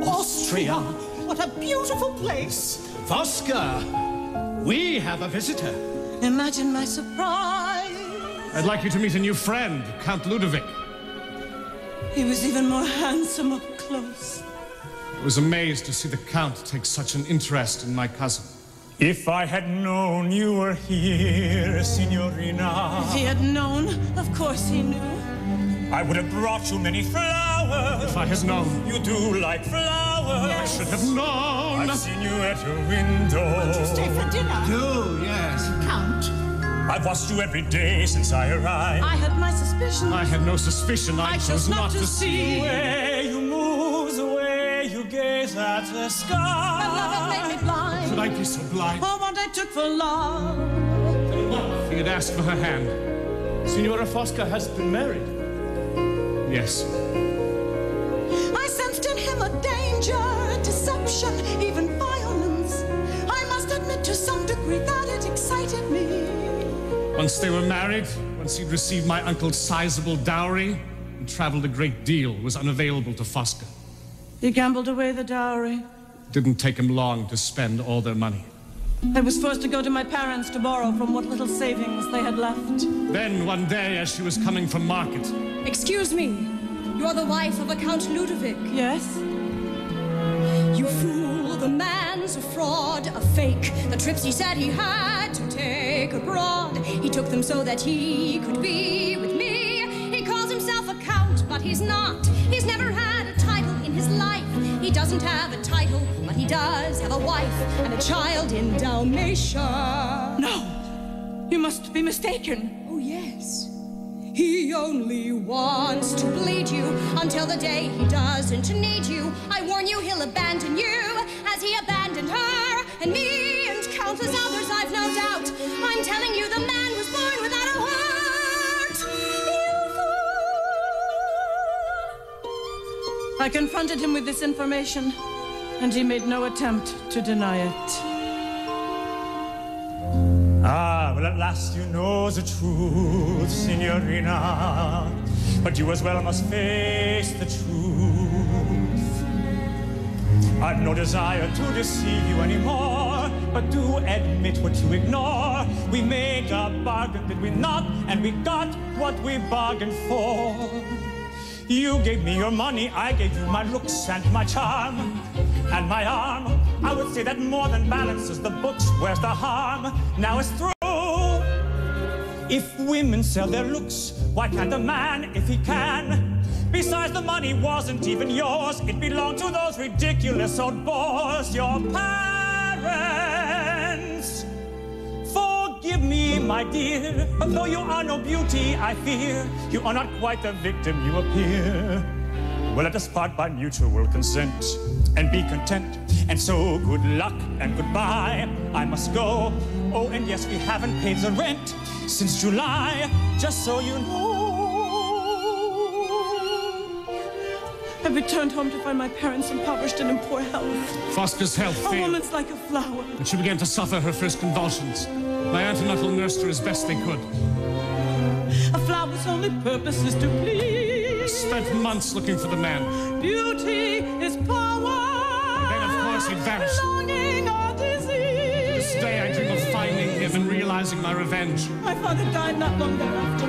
Austria? What a beautiful place. Fosca, we have a visitor. Imagine my surprise. I'd like you to meet a new friend, Count Ludovic. He was even more handsome up close. I was amazed to see the Count take such an interest in my cousin. If I had known you were here, Signorina. If he had known, of course he knew. I would have brought you many flowers. If I had known. You do like flowers. I should have known. I've seen you at your window. Won't you stay for dinner? Do, yes. Count. I've watched you every day since I arrived. I had my suspicions. I had no suspicion. I chose not to see. The way you move, the way you gaze at the sky. That love had made me blind. Should I be so blind? Oh, what I took for love. He had asked for her hand. Signora Fosca has been married. Yes. I sensed in him a danger, a deception, even violence. I must admit to some degree that it excited me. Once they were married, once he'd received my uncle's sizable dowry, and traveled a great deal, was unavailable to Fosca. He gambled away the dowry. Didn't take him long to spend all their money. I was forced to go to my parents to borrow from what little savings they had left. Then, one day, as she was coming from market... Excuse me. You are the wife of a Count Ludovic. Yes? You fool, the man's a fraud, a fake. The trips he said he had to take abroad, he took them so that he could be with me. He calls himself a count, but he's not. He's never had a title in his life. He doesn't have a title, but he does have a wife and a child in Dalmatia. No! You must be mistaken. Oh, yes. He only wants to bleed you until the day he doesn't need you. I warn you, he'll abandon you as he abandoned her and me and countless others, I've no doubt. I'm telling you, the man was born without a heart. You fool. I confronted him with this information, and he made no attempt to deny it. Ah, well, at last you know the truth, Signorina. But you as well must face the truth. I've no desire to deceive you anymore, but do admit what you ignore. We made a bargain, did we not? And we got what we bargained for. You gave me your money, I gave you my looks and my charm and my arm. I would say that more than balances the books. Where's the harm? Now it's through. If women sell their looks, why can't a man if he can? Besides, the money wasn't even yours. It belonged to those ridiculous old bores, your parents. Forgive me, my dear, but though you are no beauty, I fear you are not quite the victim you appear. Well, let us part by mutual consent and be content. And so, good luck and goodbye. I must go. Oh, and yes, we haven't paid the rent since July, just so you know. I returned home to find my parents impoverished and in poor health. Fosca's health failed. A woman's like a flower. And she began to suffer her first convulsions. My aunt and uncle nursed her as best they could. A flower's only purpose is to please. Spent months looking for the man. Beauty is power. Then, of course, he'd vanished. Longing or disease. This day I dream of finding him and realizing my revenge. My father died not long thereafter.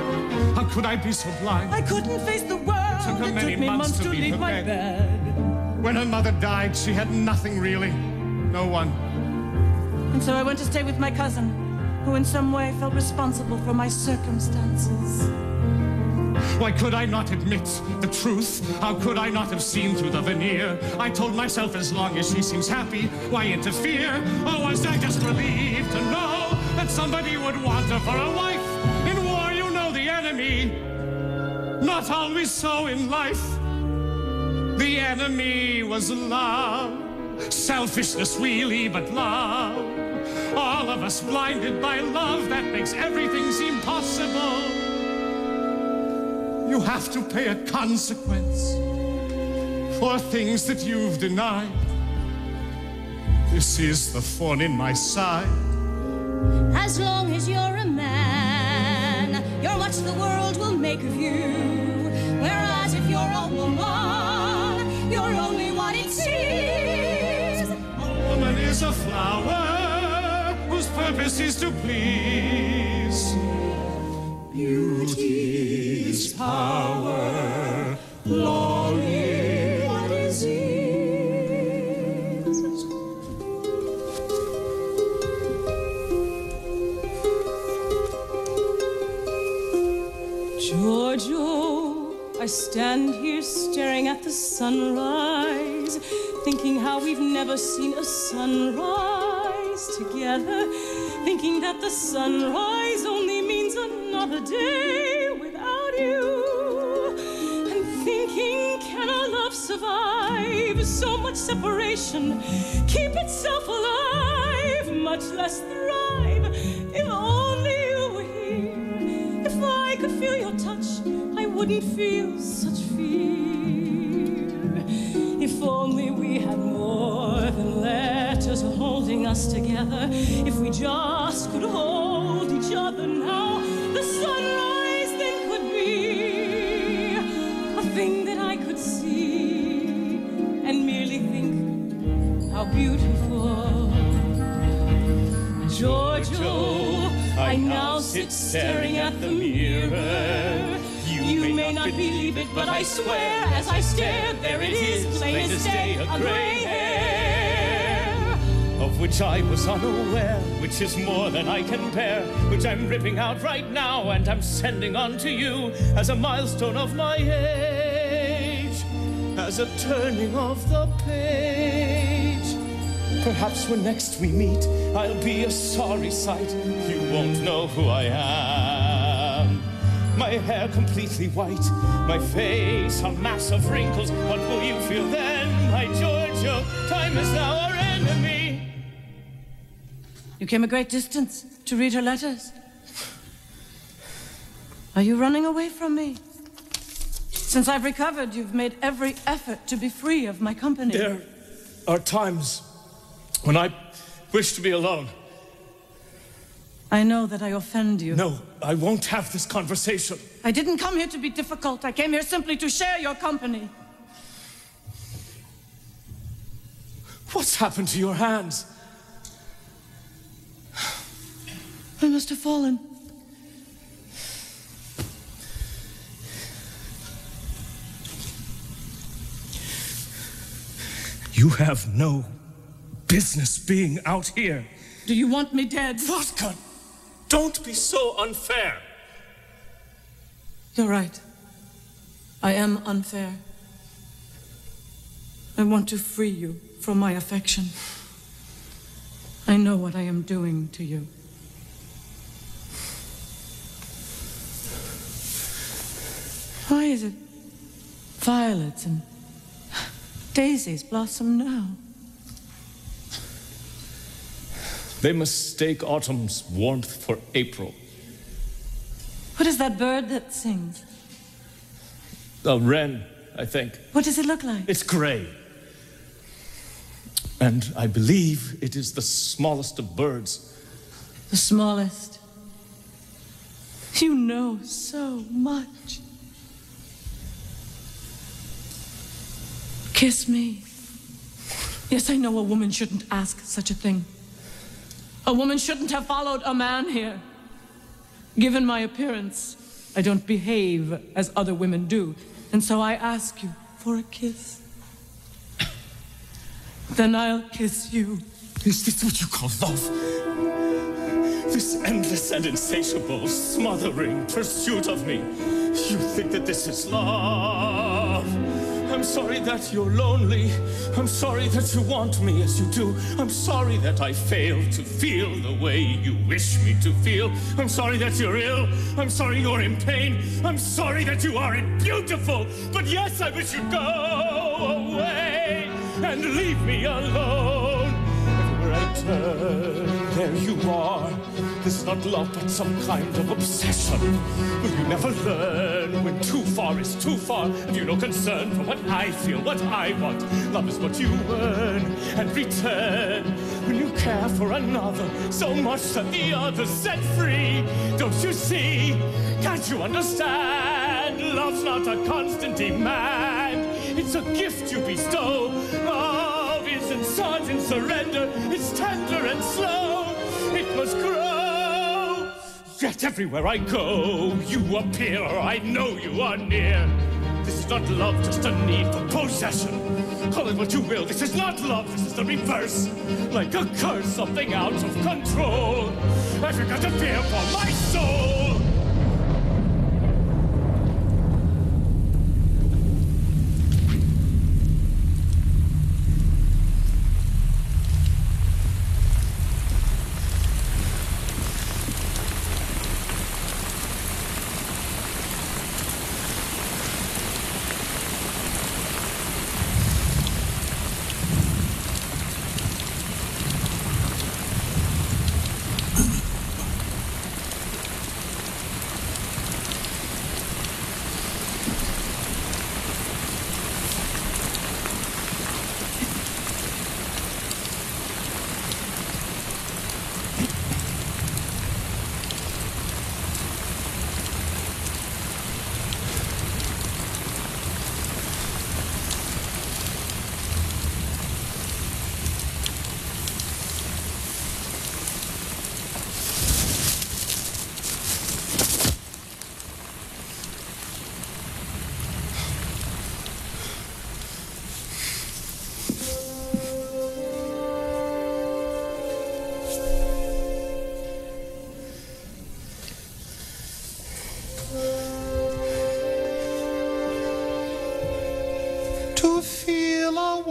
How could I be so blind? I couldn't face the world. It took her many months to leave my bed. When her mother died, she had nothing really. No one. And so I went to stay with my cousin, who in some way felt responsible for my circumstances. Why could I not admit the truth? How could I not have seen through the veneer? I told myself, as long as she seems happy, why interfere? Or was I just relieved to know that somebody would want her for a wife? In war, you know the enemy. Not always so in life. The enemy was love. Selfishness really, but love. All of us blinded by love that makes everything seem possible. You have to pay a consequence for things that you've denied. This is the thorn in my side. As long as you're a man, you're what the world will make of you. Whereas if you're a woman, you're only what it seems. A woman is a flower whose purpose is to please. Beauty is power, longing or disease. Giorgio, I stand here staring at the sunrise, thinking how we've never seen a sunrise together, thinking that the sunrise only means another day without you, and thinking, can our love survive so much separation, keep itself alive, much less thrive? If only you were here, if I could feel your touch, I wouldn't feel such fear. If only we had more than letters holding us together, if we just could hold each other now, the sunrise then could be portrait staring at the mirror. You may not believe it, but I swear, as I stare, there it is, plain as day, a gray hair, of which I was unaware, which is more than I can bear, which I'm ripping out right now, and I'm sending on to you as a milestone of my age, as a turning of the page. Perhaps when next we meet, I'll be a sorry sight. You won't know who I am. My hair completely white, my face a mass of wrinkles. What will you feel then, my Giorgio? Time is now our enemy. You came a great distance to read her letters. Are you running away from me? Since I've recovered, you've made every effort to be free of my company. There are times when I wish to be alone. I know that I offend you. No, I won't have this conversation. I didn't come here to be difficult. I came here simply to share your company. What's happened to your hands? I must have fallen. You have no business being out here. Do you want me dead? Vodka, don't be so unfair. You're right. I am unfair. I want to free you from my affection. I know what I am doing to you. Why is it violets and daisies blossom now? They mistake autumn's warmth for April. What is that bird that sings? A wren, I think. What does it look like? It's gray. And I believe it is the smallest of birds. The smallest. You know so much. Kiss me. Yes, I know a woman shouldn't ask such a thing. A woman shouldn't have followed a man here. Given my appearance, I don't behave as other women do. And so I ask you for a kiss. Then I'll kiss you. Is this what you call love? This endless and insatiable, smothering pursuit of me. You think that this is love? I'm sorry that you're lonely. I'm sorry that you want me as you do. I'm sorry that I failed to feel the way you wish me to feel. I'm sorry that you're ill. I'm sorry you're in pain. I'm sorry that you aren't beautiful. But yes, I wish you'd go away and leave me alone. Everywhere I turn, there you are. This is not love, but some kind of obsession. Will you never learn when too far is too far? Have you no concern for what I feel, what I want? Love is what you earn and return when you care for another so much that the other's set free. Don't you see? Can't you understand? Love's not a constant demand. It's a gift you bestow. Love isn't sudden surrender. It's tender and slow. It must grow. Yet everywhere I go, you appear. I know you are near. This is not love, just a need for possession. Call it what you will. This is not love. This is the reverse. Like a curse, something out of control. I've got to fear for my soul.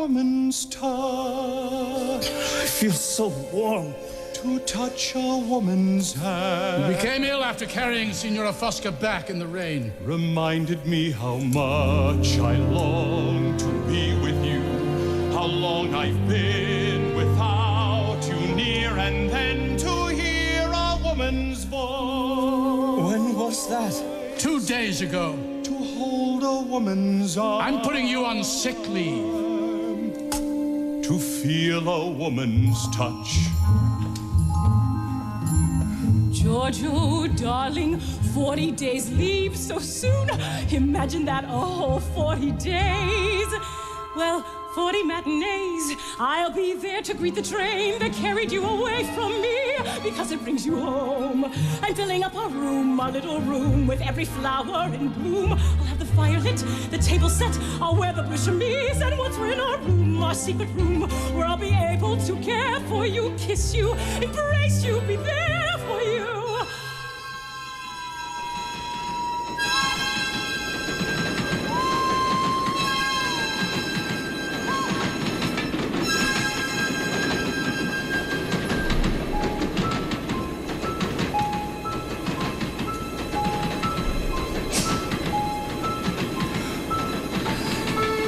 woman's touch. I feel so warm. To touch a woman's hand. You became ill after carrying Signora Fosca back in the rain. Reminded me how much I long to be with you. How long I've been without you near, and then to hear a woman's voice. When was that? 2 days ago. To hold a woman's arm. I'm putting you on sick leave. To feel a woman's touch. Giorgio, darling, 40 days leave so soon. Imagine that, a whole 40 days. Well, 40 matinees. I'll be there to greet the train that carried you away from me, because it brings you home. I'm filling up our little room, with every flower in bloom. I'll have the fire lit, the table set. I'll wear the blue chemise, and once we're in our room, our secret room, where I'll be able to care for you, kiss you, embrace you, be there for you.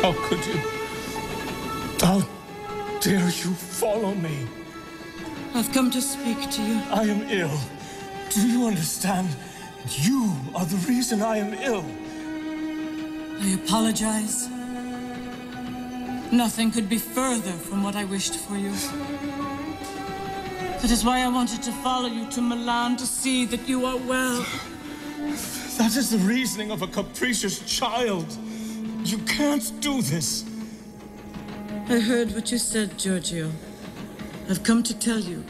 How could you? How dare you follow me? I've come to speak to you. I am ill. Do you understand? You are the reason I am ill. I apologize. Nothing could be further from what I wished for you. That is why I wanted to follow you to Milan, to see that you are well. That is the reasoning of a capricious child. You can't do this. I heard what you said, Giorgio. I've come to tell you.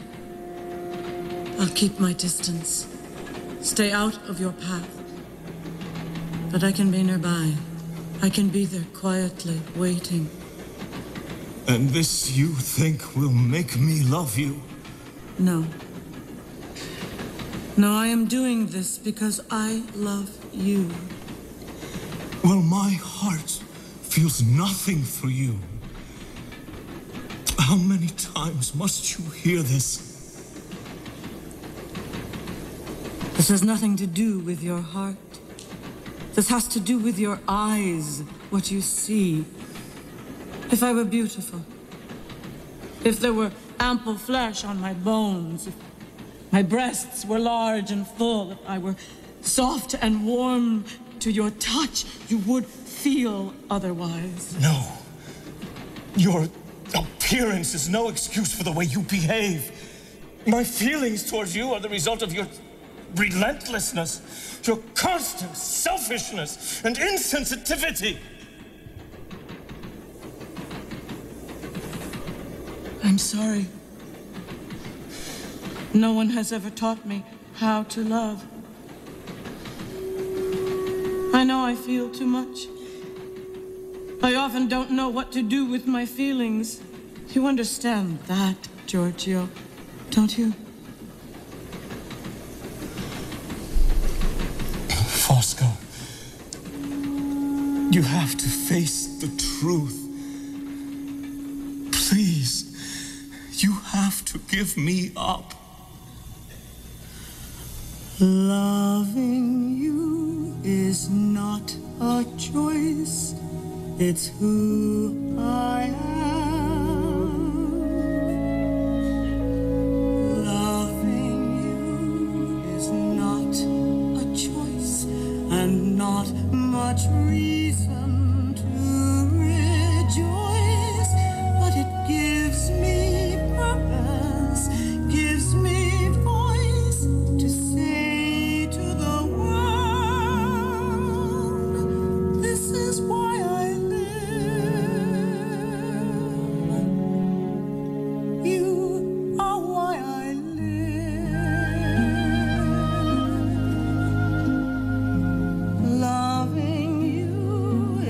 I'll keep my distance. Stay out of your path. But I can be nearby. I can be there quietly, waiting. And this you think will make me love you? No. No, I am doing this because I love you. Well, my heart feels nothing for you. How many times must you hear this? This has nothing to do with your heart. This has to do with your eyes, what you see. If I were beautiful, if there were ample flesh on my bones, if my breasts were large and full, if I were soft and warm to your touch, you would feel otherwise. No. Your appearance is no excuse for the way you behave. My feelings towards you are the result of your relentlessness, your constant selfishness and insensitivity. I'm sorry. No one has ever taught me how to love. I know I feel too much. I often don't know what to do with my feelings. You understand that, Giorgio, don't you? Fosca, you have to face the truth. Please, you have to give me up. Loving you is not a choice. It's who I am. Loving you is not a choice, and not much reason to rejoice, but it gives me purpose, gives me voice to say to the world, this is why I you are why I live. Loving you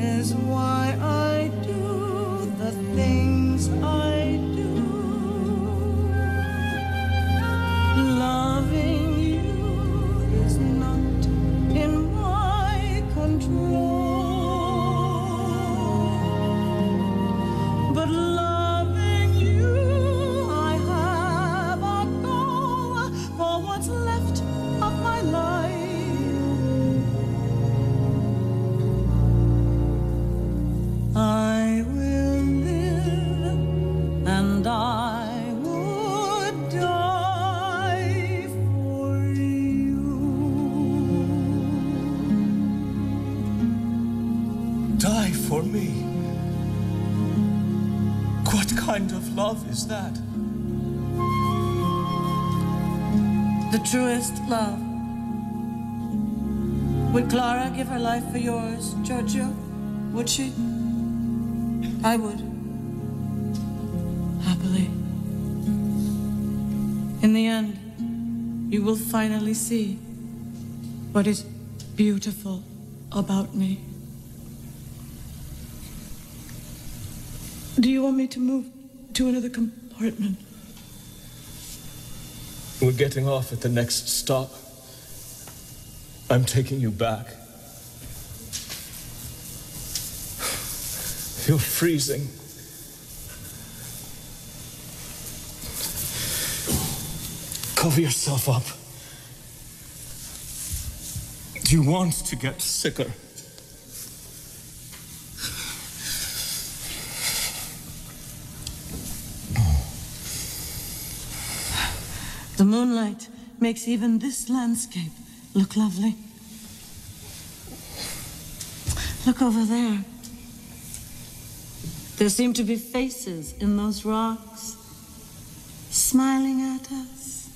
die for me. What kind of love is that? The truest love. Would Clara give her life for yours, Giorgio? Would she? I would. Happily. In the end, you will finally see what is beautiful about me. Do you want me to move to another compartment? We're getting off at the next stop. I'm taking you back. You're freezing. Cover yourself up. Do you want to get sicker? The moonlight makes even this landscape look lovely. Look over there. There seem to be faces in those rocks, smiling at us.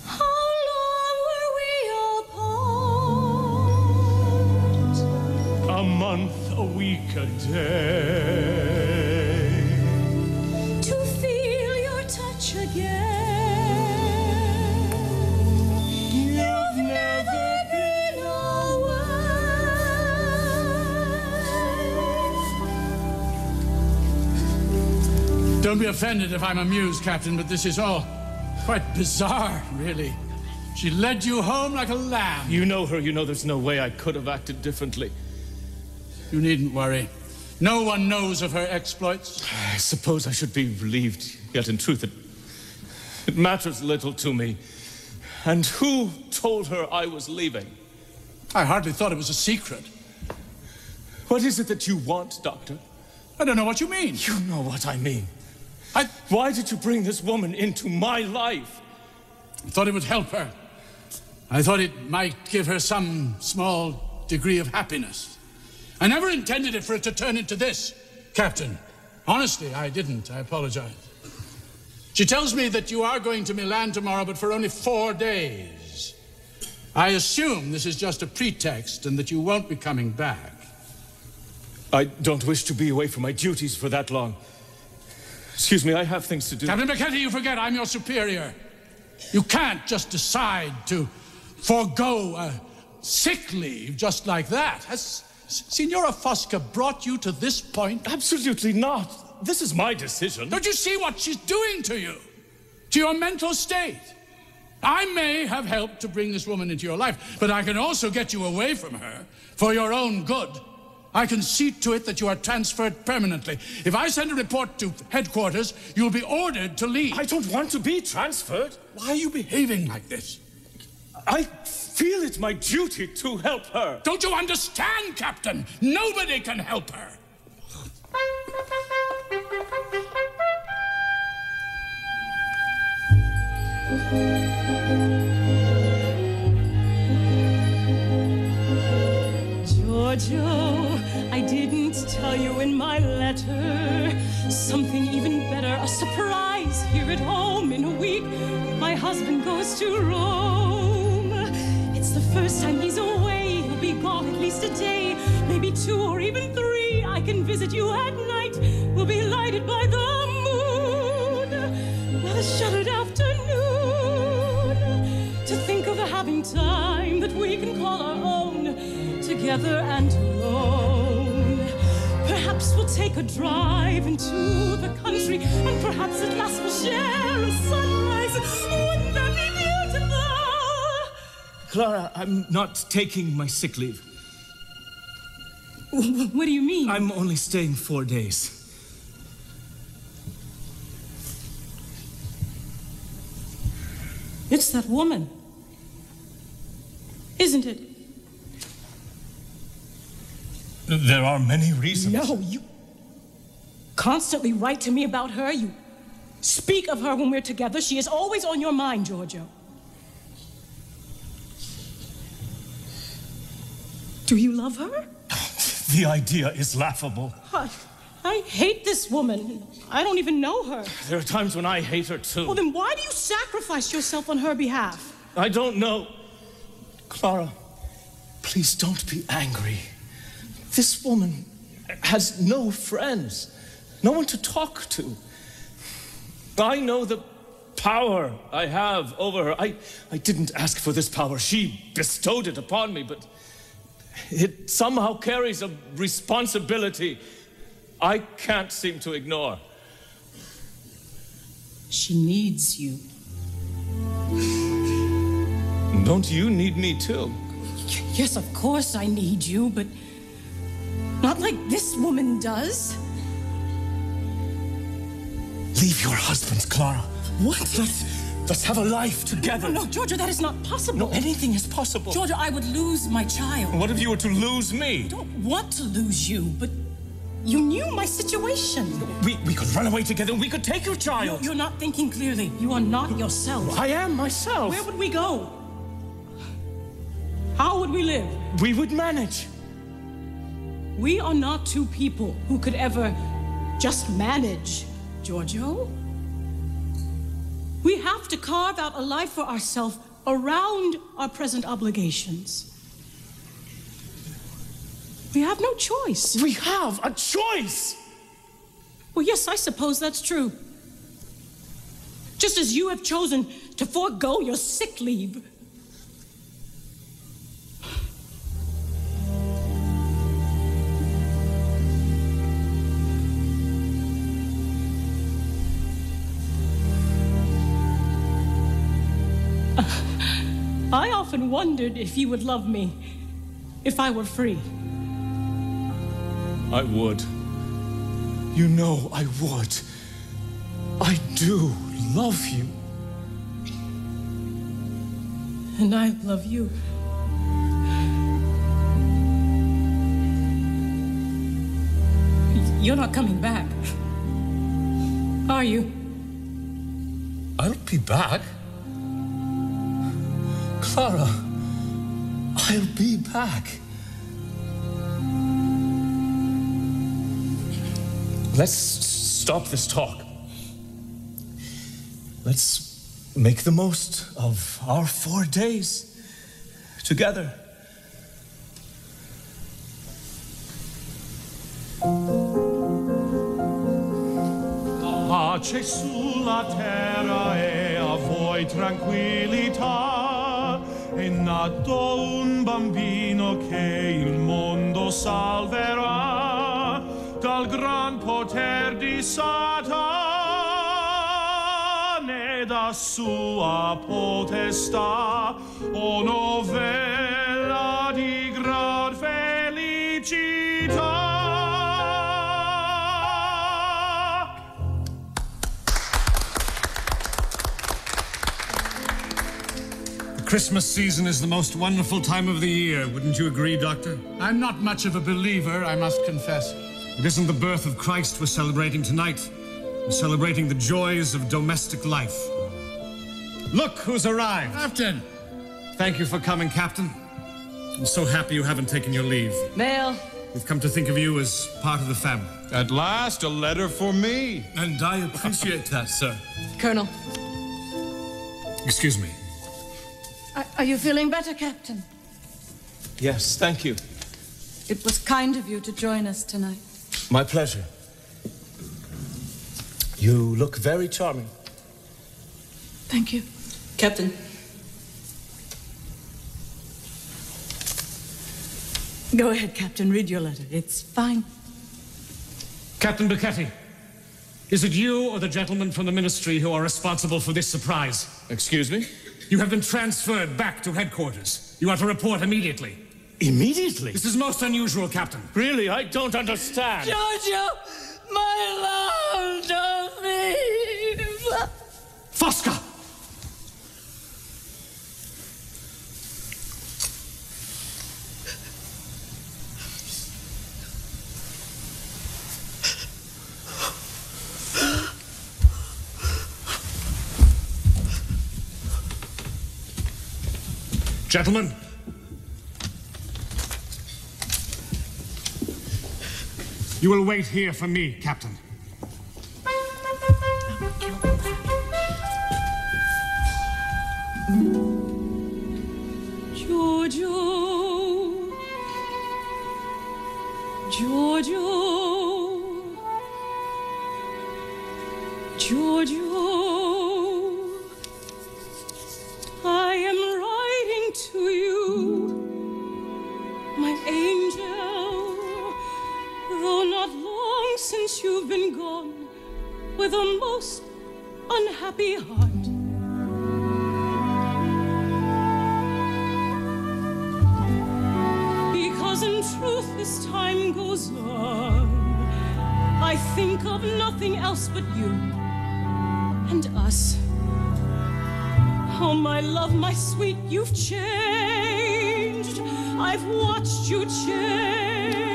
How long were we apart? A month, a week, a day. To feel your touch again. You've never been away. Don't be offended if I'm amused, Captain, but this is all quite bizarre, really. She led you home like a lamb. You know her. You know there's no way I could have acted differently. You needn't worry. No one knows of her exploits. I suppose I should be relieved, yet in truth it matters little to me. And who told her I was leaving? I hardly thought it was a secret. What is it that you want, Doctor? I don't know what you mean. You know what I mean. Why did you bring this woman into my life? I thought it would help her. I thought it might give her some small degree of happiness. I never intended it for it to turn into this, Captain. Honestly, I didn't. I apologize. She tells me that you are going to Milan tomorrow, but for only 4 days. I assume this is just a pretext and that you won't be coming back. I don't wish to be away from my duties for that long. Excuse me, I have things to do. Captain Becchetti, you forget I'm your superior. You can't just decide to forego a sick leave just like that. Has Signora Fosca brought you to this point? Absolutely not. This is my decision. Don't you see what she's doing to you? To your mental state? I may have helped to bring this woman into your life, but I can also get you away from her for your own good. I can see to it that you are transferred permanently. If I send a report to headquarters, you'll be ordered to leave. I don't want to be transferred. Why are you behaving like this? I feel it's my duty to help her. Don't you understand, Captain? Nobody can help her. Giorgio, I didn't tell you in my letter something even better, a surprise here at home. In a week, my husband goes to Rome. It's the first time he's away. He'll be gone at least a day, maybe 2 or even 3. I can visit you at night. We'll be lighted by the moon. What a shuttered afternoon. To think of having time that we can call our own, together and alone. Perhaps we'll take a drive into the country, and perhaps at last we'll share a sunrise. Wouldn't that be beautiful? Clara, I'm not taking my sick leave. What do you mean? I'm only staying 4 days. It's that woman, isn't it? There are many reasons. No, you constantly write to me about her. You speak of her when we're together. She is always on your mind, Giorgio. Do you love her? The idea is laughable. I hate this woman. I don't even know her. There are times when I hate her too. Well, then why do you sacrifice yourself on her behalf? I don't know. Clara, please don't be angry. This woman has no friends, no one to talk to. I know the power I have over her. I didn't ask for this power. She bestowed it upon me, but it somehow carries a responsibility I can't seem to ignore. She needs you. Don't you need me too? Yes, of course I need you, but not like this woman does. Leave your husband, Clara. What? Let's have a life together. No, Georgia, that is not possible. No, anything is possible. Georgia, I would lose my child. What if you were to lose me? I don't want to lose you, but you knew my situation. We could run away together and we could take your child. You're not thinking clearly. You are not yourself. I am myself. Where would we go? How would we live? We would manage. We are not two people who could ever just manage, Giorgio. We have to carve out a life for ourselves around our present obligations. We have no choice. We have a choice! Well, yes, I suppose that's true. Just as you have chosen to forego your sick leave. I often wondered if you would love me if I were free. I would. You know I would. I do love you. And I love you. You're not coming back, are you? I'll be back. Clara, I'll be back. Let's stop this talk. Let's make the most of our 4 days together. Pace sulla terra e a voi tranquillità. È nato un bambino che il mondo salverà dal gran poter di Satan e da sua potestà. O novella di gran felicità. Christmas season is the most wonderful time of the year. Wouldn't you agree, Doctor? I'm not much of a believer, I must confess. It isn't the birth of Christ we're celebrating tonight. We're celebrating the joys of domestic life. Look who's arrived. Captain! Thank you for coming, Captain. I'm so happy you haven't taken your leave. Mail. We've come to think of you as part of the family. At last, a letter for me. And I appreciate that, sir. Colonel. Excuse me. Are you feeling better, Captain? Yes, thank you. It was kind of you to join us tonight. My pleasure. You look very charming. Thank you. Captain. Go ahead, Captain. Read your letter. It's fine. Captain Becchetti, is it you or the gentlemen from the ministry who are responsible for this surprise? Excuse me? You have been transferred back to headquarters. You are to report immediately. Immediately? This is most unusual, Captain. Really? I don't understand. Giorgio, my love, don't leave. Fosca! Gentlemen, You will wait here for me, Captain. Giorgio, Giorgio, Giorgio, I am writing to you, my angel, though not long since you've been gone, with a most unhappy heart. Because in truth, as time goes on, I think of nothing else but you and us. Oh, my love, my sweet, you've changed. I've watched you change.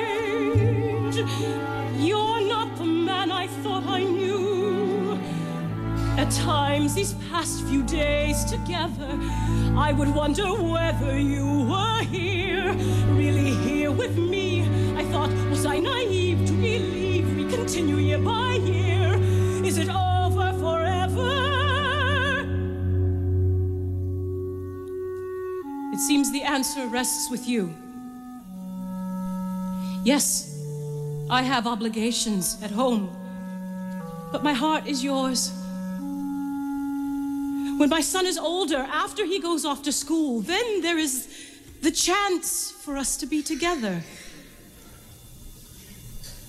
You're not the man I thought I knew. At times, these past few days together, I would wonder whether you were here, really here with me. I thought, was I naive to believe we continue year by year? Is it over forever? It seems the answer rests with you. Yes, I have obligations at home, but my heart is yours. When my son is older, after he goes off to school, then there is the chance for us to be together.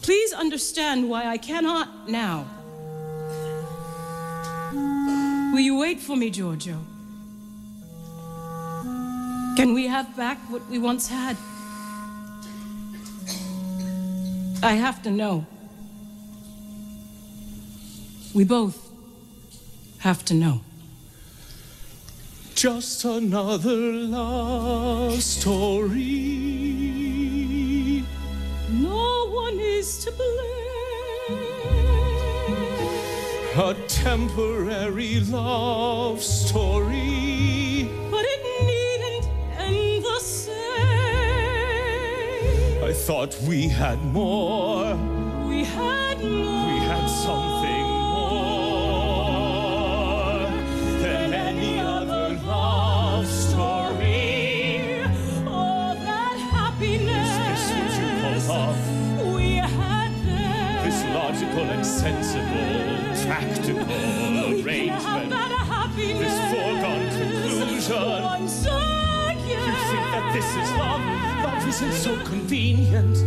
Please understand why I cannot now. Will you wait for me, Giorgio? Can we have back what we once had? I have to know. We both have to know. Just another love story. No one is to blame. A temporary love story. But it needn't end the same. I thought we had more. We had more. We had something more than any other love story. Oh, that happiness. Is this what you call love? We had there. This logical and sensible, practical arrangement. That happiness. This foregone conclusion. Once again. You think that this is love? Love isn't so convenient.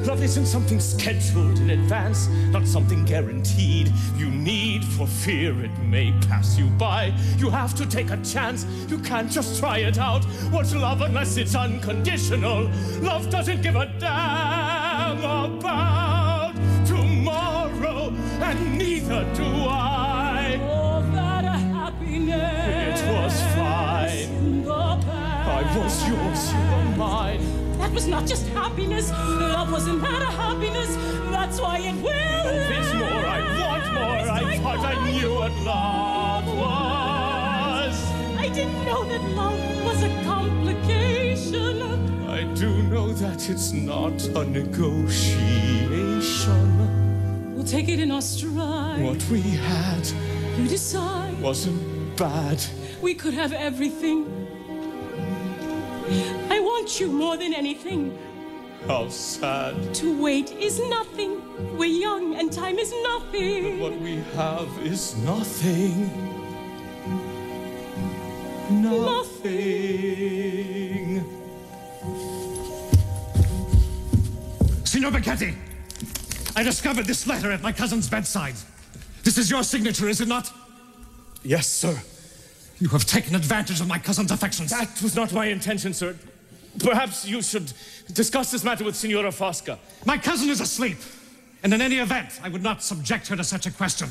Love isn't something scheduled in advance, not something guaranteed. You need for fear it may pass you by. You have to take a chance. You can't just try it out. What's love unless it's unconditional? Love doesn't give a damn about tomorrow, and neither do I. Oh, that happiness. It was fine. In the past. I was yours, you were mine. That was not just happiness. Love wasn't that a happiness. That's why it will. There's more. I want more. I thought I knew what love was. I didn't know that love was a complication. I do know that it's not a negotiation. We'll take it in our stride. What we had, you decide, wasn't bad. We could have everything. I want you more than anything. How sad. To wait is nothing. We're young and time is nothing. But what we have is nothing. Nothing. Signor Becchetti, I discovered this letter at my cousin's bedside. This is your signature, is it not? Yes, sir. You have taken advantage of my cousin's affections. That was not my intention, sir. Perhaps you should discuss this matter with Signora Fosca. My cousin is asleep, and in any event, I would not subject her to such a question.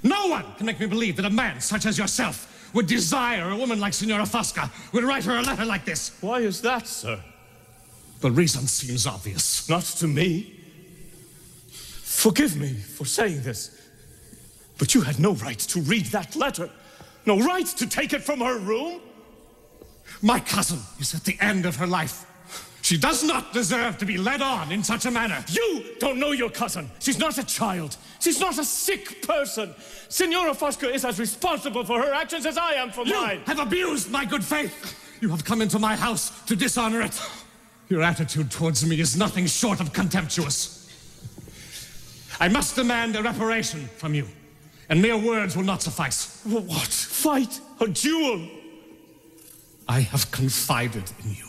No one can make me believe that a man such as yourself would desire a woman like Signora Fosca, would write her a letter like this. Why is that, sir? The reason seems obvious. Not to me. Forgive me for saying this, but you had no right to read that letter. No right to take it from her room. My cousin is at the end of her life. She does not deserve to be led on in such a manner. You don't know your cousin. She's not a child. She's not a sick person. Signora Fosca is as responsible for her actions as I am for mine. You have abused my good faith. You have come into my house to dishonor it. Your attitude towards me is nothing short of contemptuous. I must demand a reparation from you, and mere words will not suffice. What? Fight? A duel? I have confided in you.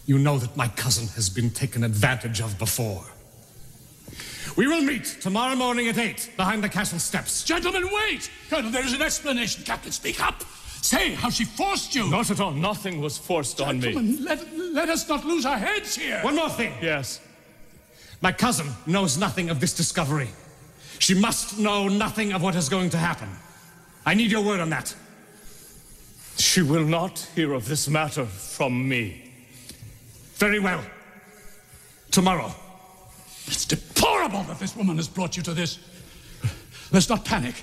You know that my cousin has been taken advantage of before. We will meet tomorrow morning at 8 behind the castle steps. Gentlemen, wait! Colonel, there is an explanation. Captain, speak up. Say how she forced you. Not at all. Nothing was forced on me. Gentlemen, let us not lose our heads here. One more thing. Yes. My cousin knows nothing of this discovery. She must know nothing of what is going to happen. I need your word on that. She will not hear of this matter from me. Very well. Tomorrow. It's deplorable that this woman has brought you to this. Let's not panic.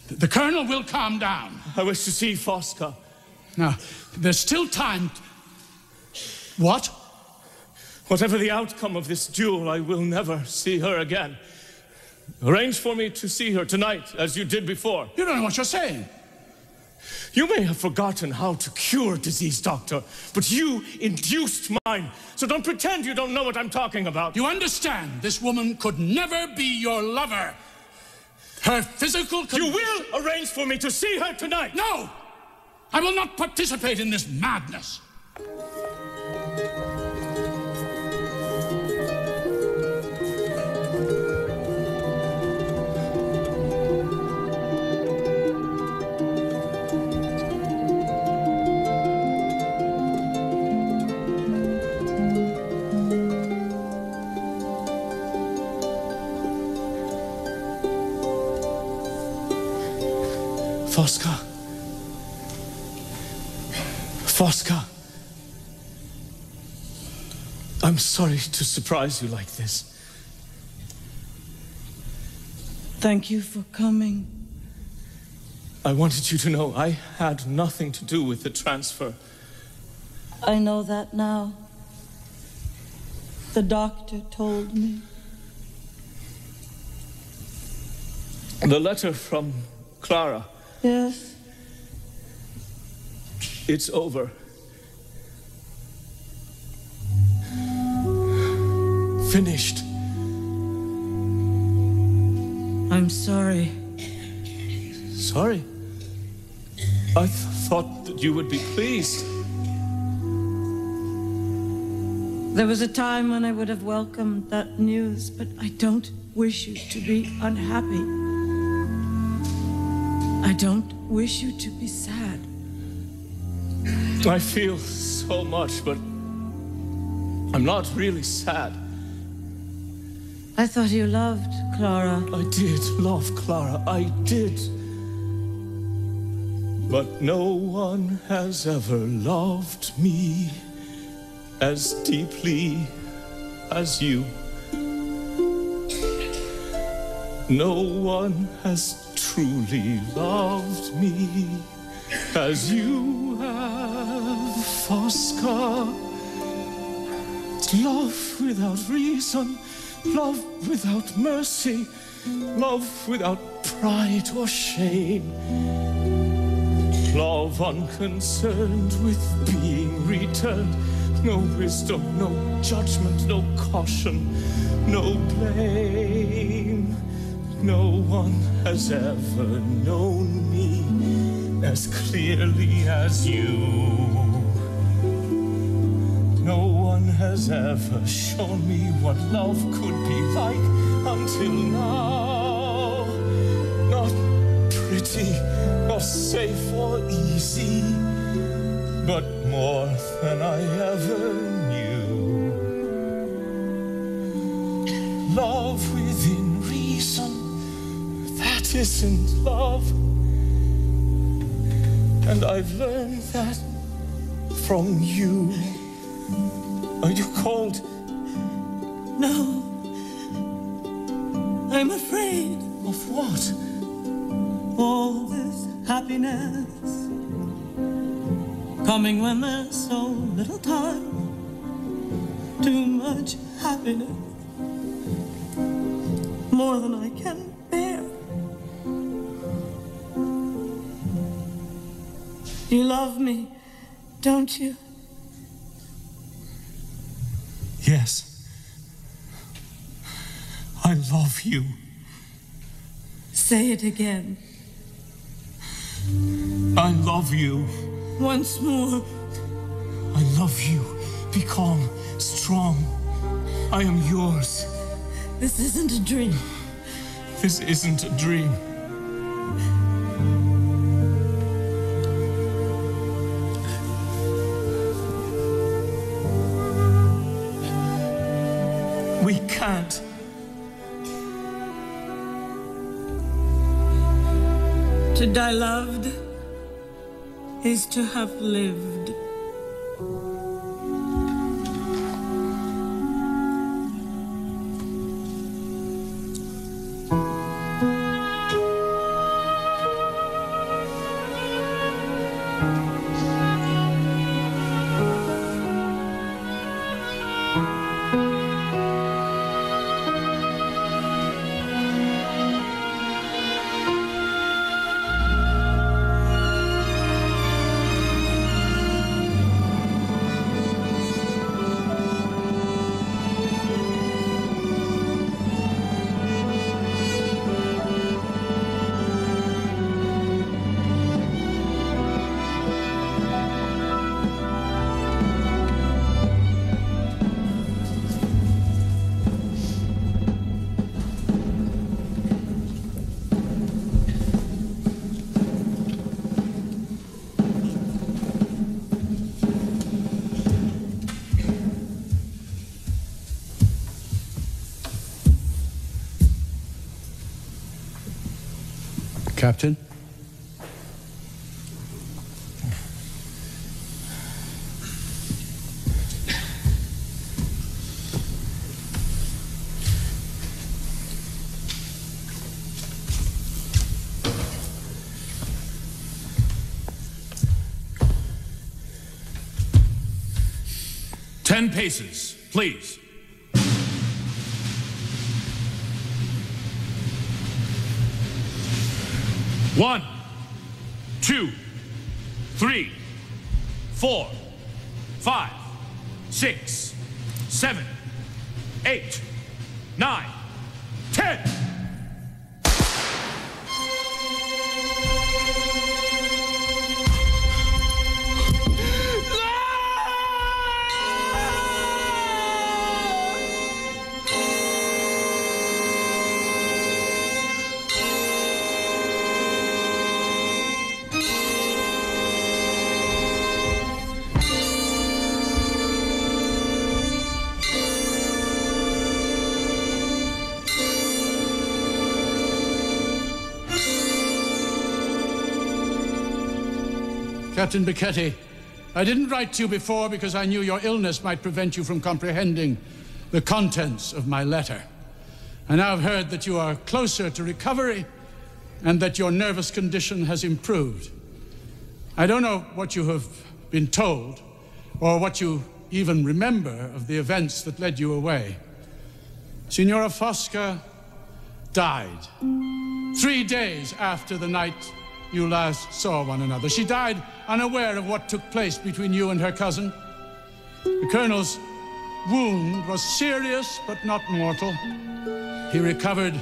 The Colonel will calm down. I wish to see Fosca. Now, there's still time. What? Whatever the outcome of this duel, I will never see her again. Arrange for me to see her tonight, as you did before. You don't know what you're saying. You may have forgotten how to cure disease, Doctor, but you induced mine. So don't pretend you don't know what I'm talking about. You understand, this woman could never be your lover. Her physical... You will arrange for me to see her tonight. No! I will not participate in this madness. Fosca. Fosca. I'm sorry to surprise you like this. Thank you for coming. I wanted you to know I had nothing to do with the transfer. I know that now. The doctor told me. The letter from Clara. Yes. It's over. Finished. I'm sorry. Sorry? I thought that you would be pleased. There was a time when I would have welcomed that news, but I don't wish you to be unhappy. I don't wish you to be sad. I feel so much, but I'm not really sad. I thought you loved Clara. I did love Clara, I did. But no one has ever loved me as deeply as you. No one has truly loved me as you have, Fosca. It's love without reason, love without mercy, love without pride or shame. Love unconcerned with being returned. No wisdom, no judgment, no caution, no blame. No one has ever known me as clearly as you. No one has ever shown me what love could be like until now. Not pretty or safe or easy, but more than I ever knew. Love within reason, that isn't love. And I've learned that from you. Are you cold? No. I'm afraid. Of what? All this happiness coming when there's so little time. much happiness. More than I can bear. You love me, don't you? Yes. I love you. Say it again. I love you. Once more. I love you. Be calm, strong. I am yours. This isn't a dream. This isn't a dream. We can't. To die loved is to have lived. Captain? Ten paces, please. One, 2, 3, 4, 5, 6, 7, 8, 9, 10. Captain Becchetti, I didn't write to you before because I knew your illness might prevent you from comprehending the contents of my letter. I now have heard that you are closer to recovery and that your nervous condition has improved. I don't know what you have been told or what you even remember of the events that led you away. Signora Fosca died 3 days after the night you last saw one another. She died unaware of what took place between you and her cousin. The Colonel's wound was serious but not mortal. He recovered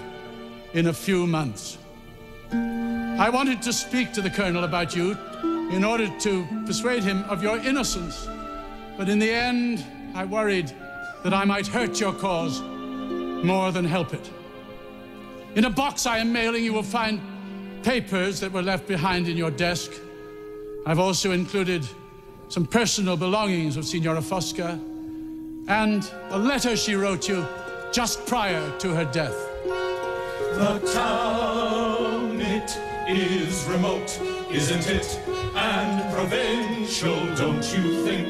in a few months. I wanted to speak to the Colonel about you in order to persuade him of your innocence. But in the end, I worried that I might hurt your cause more than help it. In a box I am mailing, you will find papers that were left behind in your desk. I've also included some personal belongings of Signora Fosca and a letter she wrote you just prior to her death. The town, it is remote, isn't it? And provincial, don't you think?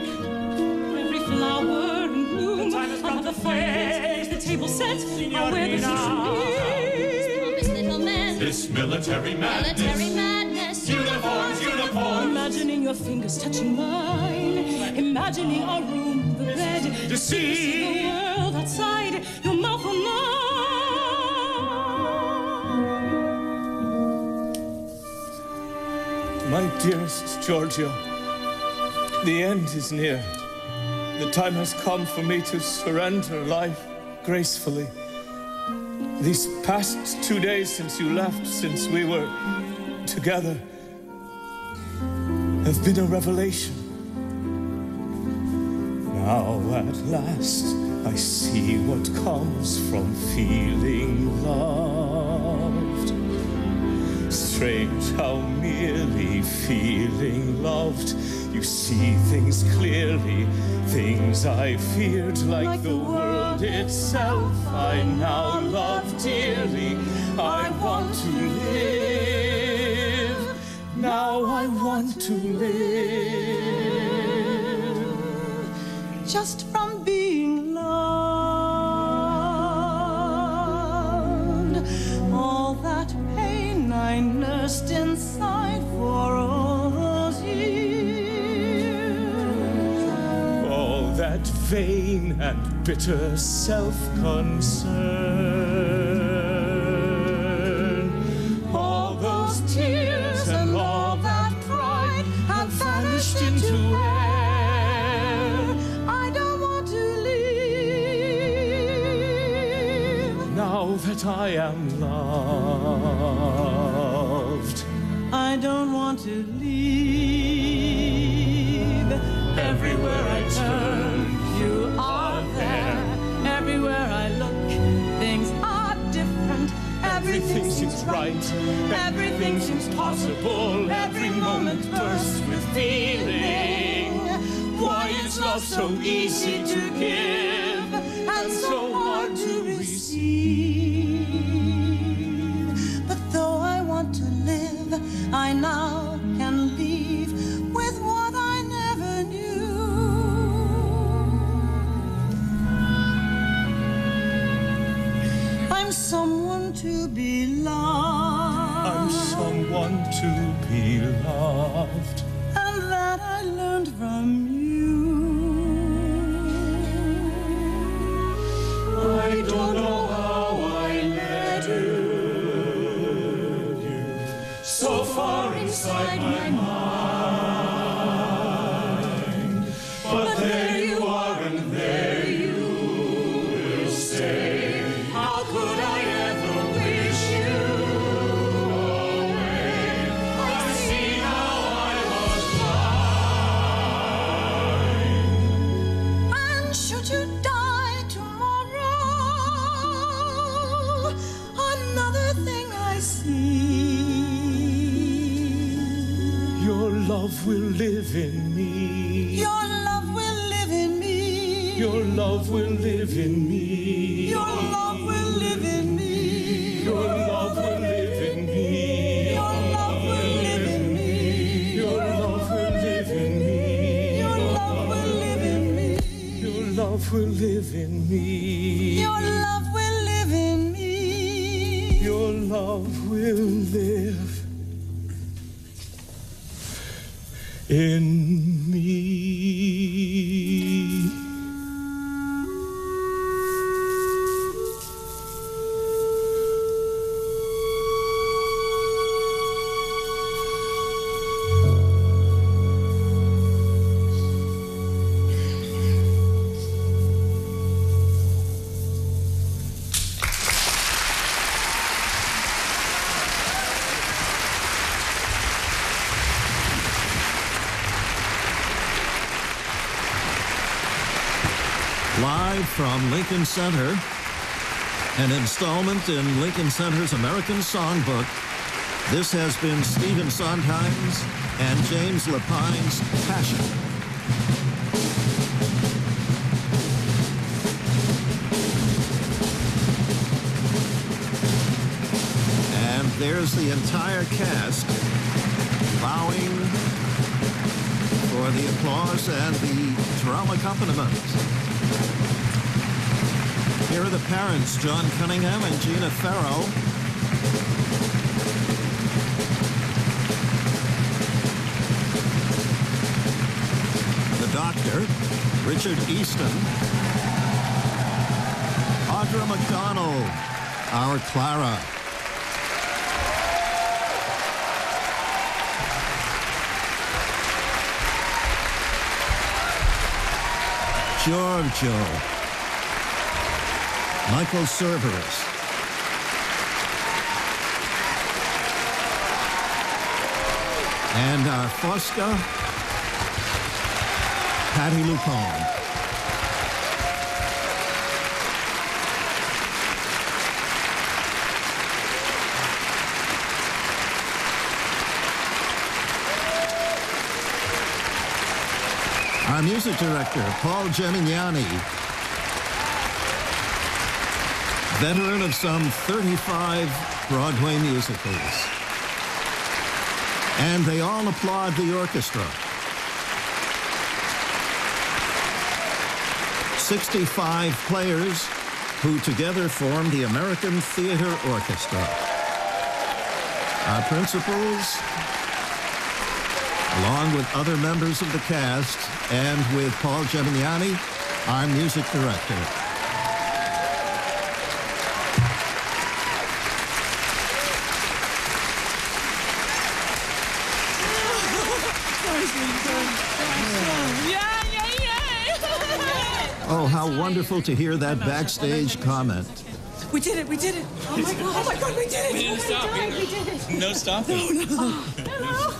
Every flower in bloom, another fireplace, the table set, I'll wear the This military madness. Uniforms, uniforms. Imagining your fingers touching mine. Imagining our room, the bed. Deceive. The world outside your mouth or mine. My dearest Georgia, the end is near. The time has come for me to surrender life gracefully. These past 2 days since you left, since we were together, have been a revelation. Now at last I see what comes from feeling loved. Strange how merely feeling loved, you see things clearly, things I feared like the world itself. I now love dearly. I want to live. Now I want to live. Just from being loved, all that pain I nursed inside for all those years, all that vain and bitter self-concern, all those tears and all that pride have vanished into air. I don't want to leave. Now that I am loved, I don't want to leave. Everywhere I turn, you are there. Everywhere I look, things are different. everything seems right, everything seems possible, every moment bursts with feeling. Why is love so easy to give and so hard to receive? But though I want to live, I now can leave with what I never knew. I'm someone to be loved. I'm someone to be loved. And that I learned from you. I don't know how I let you so far inside my mind. But there you are and there you will stay. How could I ever wish you away? I see how I was blind. And should you die tomorrow, another thing I see. Your love will live in me. Your love will live in me. Your love will live in me. Your love will live in me. Your love will live in me. Your love will live in me. Your love will live in me. Your love will live in me. Your love will live in me. Your love will live in me. Your love will live in me. Live from Lincoln Center, an installment in Lincoln Center's American Songbook. This has been Stephen Sondheim's and James Lapine's Passion. And there's the entire cast bowing for the applause and the drum accompaniment. Here are the parents, John Cunningham and Gina Farrow. The doctor, Richard Easton. Audra McDonald, our Clara. Giorgio, Michael Cerveris, and our Fosca, Patti LuPone. Our music director, Paul Gemignani, veteran of some 35 Broadway musicals. And they all applaud the orchestra. 65 players who together form the American Theater Orchestra. Our principals, along with other members of the cast, and with Paul Gemignani, our music director. Oh, how wonderful to hear that backstage comment. We did it, we did it. Oh my God, we did it. We didn't stop. We did it. No stopping. No.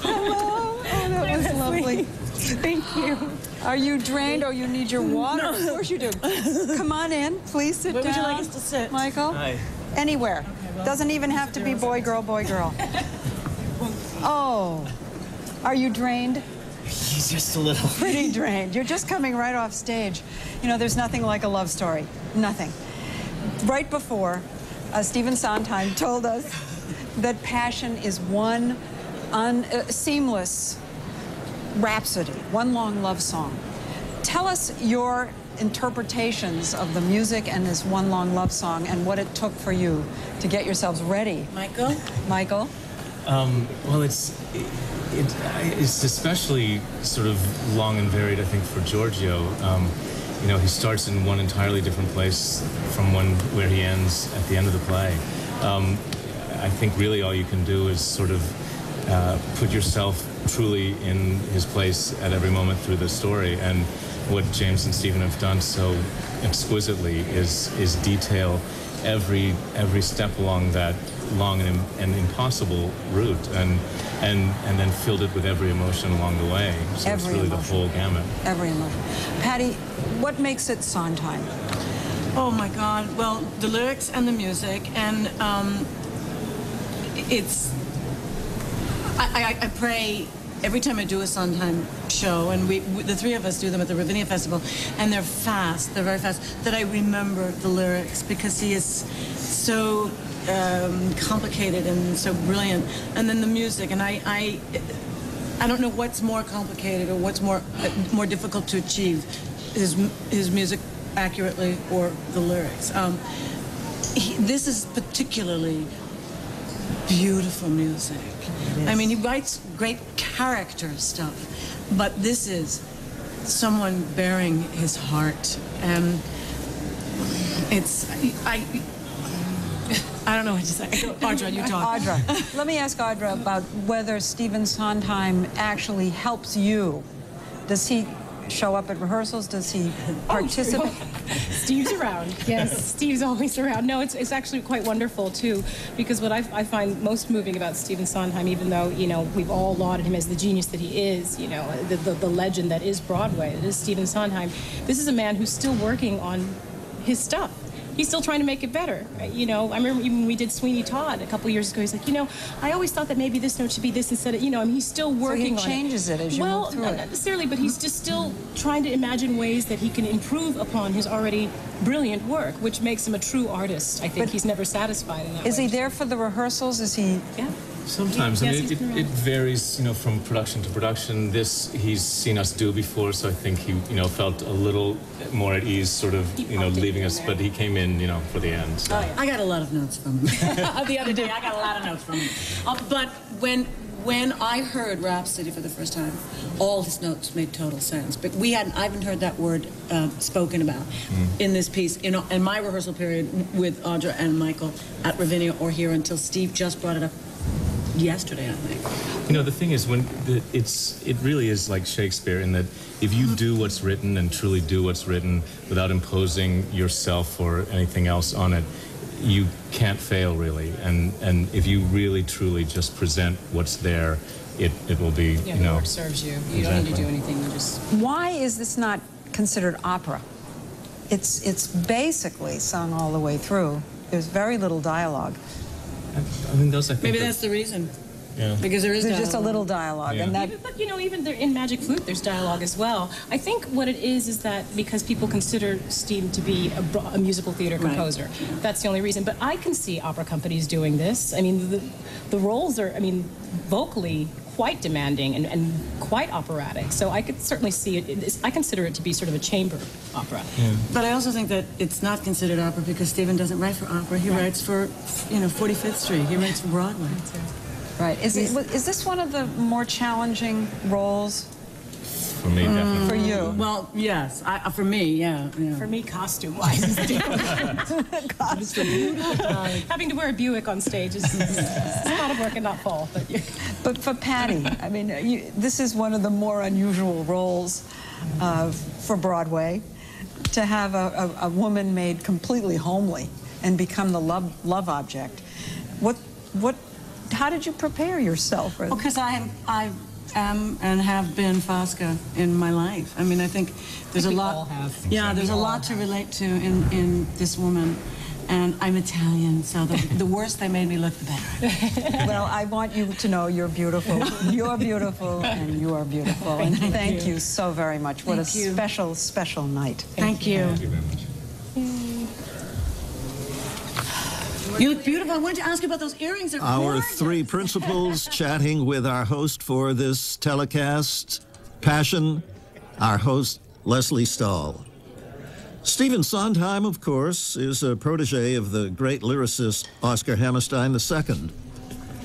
Hello. Oh, that was lovely. Thank you. Are you drained or you need your water? No. Of course you do. Come on in. Please sit Where down. would you like us to sit? Michael? Hi. Anywhere. Okay, well, doesn't even have to be boy, girl, boy, girl. Oh. Are you drained? He's just a little. Pretty drained. You're just coming right off stage. You know, there's nothing like a love story. Nothing. Right before, Stephen Sondheim told us that passion is one seamless rhapsody, one long love song. Tell us your interpretations of the music and this one long love song and what it took for you to get yourselves ready. Michael? Michael? Well, it's especially sort of long and varied, I think, for Giorgio. You know, he starts in one entirely different place from where he ends at the end of the play. I think really all you can do is sort of put yourself truly in his place at every moment through the story. And what James and Stephen have done so exquisitely is detail every step along that long and impossible route, and then filled it with every emotion along the way. So it's really the whole gamut. Every emotion. Patty, what makes it Sondheim? Oh my God. Well, the lyrics and the music, and it's. I pray every time I do a Sondheim show, and we the three of us do them at the Ravinia Festival, and they're very fast, that I remember the lyrics because he is so complicated and so brilliant. And then the music, and I don't know what's more complicated or what's more difficult to achieve, his music accurately or the lyrics. This is particularly beautiful music. I mean, he writes great character stuff, but this is someone bearing his heart, and it's I don't know what to say. Audra, you talk. Audra, let me ask Audra about whether Stephen Sondheim actually helps you. Does he show up at rehearsals? Does he participate? Steve's around. Yes, Steve's always around. No, it's actually quite wonderful, too, because what I find most moving about Stephen Sondheim, even though, you know, we've all lauded him as the genius that he is, you know, the legend that is Broadway, that is Stephen Sondheim, this is a man who's still working on his stuff. He's still trying to make it better. You know, I remember even when we did Sweeney Todd a couple years ago, he's like, you know, I always thought that maybe this note should be this instead of, you know, I mean, he's still working on it. So he changes it as you move through it. Well, not necessarily, but he's just still trying to imagine ways that he can improve upon his already brilliant work, which makes him a true artist. I think he's never satisfied in that way. Is he there for the rehearsals? Is he? Yeah. Sometimes. I mean, it varies, you know, from production to production. This he's seen us do before, so I think he, you know, felt a little more at ease, sort of, you know, leaving us. But he came in, you know, for the end. So. I got a lot of notes from him. The other day, I got a lot of notes from him. But when when I heard Rhapsody for the first time, all his notes made total sense. But I haven't heard that word spoken about in this piece, in my rehearsal period with Audra and Michael at Ravinia or here until Steve just brought it up yesterday, I think. You know, the thing is, it really is like Shakespeare in that if you do what's written and truly do what's written without imposing yourself or anything else on it, you can't fail, really. And if you really, truly just present what's there, it will be, Yeah, the work serves you. You don't need to do anything. You just... Why is this not considered opera? It's basically sung all the way through. There's very little dialogue. I mean, those, I think, maybe that's the reason. Yeah. Because there's just a little dialogue, Yeah. and that. But you know, even there, in Magic Flute, there's dialogue as well. I think what it is that because people consider Steve to be a musical theater composer, that's the only reason. But I can see opera companies doing this. I mean, the roles are, I mean, vocally quite demanding and quite operatic. So I could certainly see it. I consider it to be sort of a chamber opera. Yeah. But I also think that it's not considered opera because Stephen doesn't write for opera. He writes for, 45th Street. He writes for Broadway. Right. Is this one of the more challenging roles? For me, definitely. For you? Well, yes. For me, yeah. For me, costume-wise, it's different. Having to wear a Buick on stage is a lot of work and not fall. But for Patty, I mean, this is one of the more unusual roles for Broadway, to have a woman made completely homely and become the love object. How did you prepare yourself? Well, because I am and have been Fosca in my life. I mean, I think there's a lot. All have. Yeah, there's a lot to relate to in this woman. And I'm Italian, so the worse they made me look, the better. Well, I want you to know you're beautiful. You're beautiful, and you are beautiful. And thank you so very much. What a special, special night. Thank you. Thank you very much. You look beautiful. I wanted to ask you about those earrings. They're Our gorgeous. three principals chatting with our host for this telecast, Passion, our host, Leslie Stahl. Stephen Sondheim, of course, is a protege of the great lyricist Oscar Hammerstein II.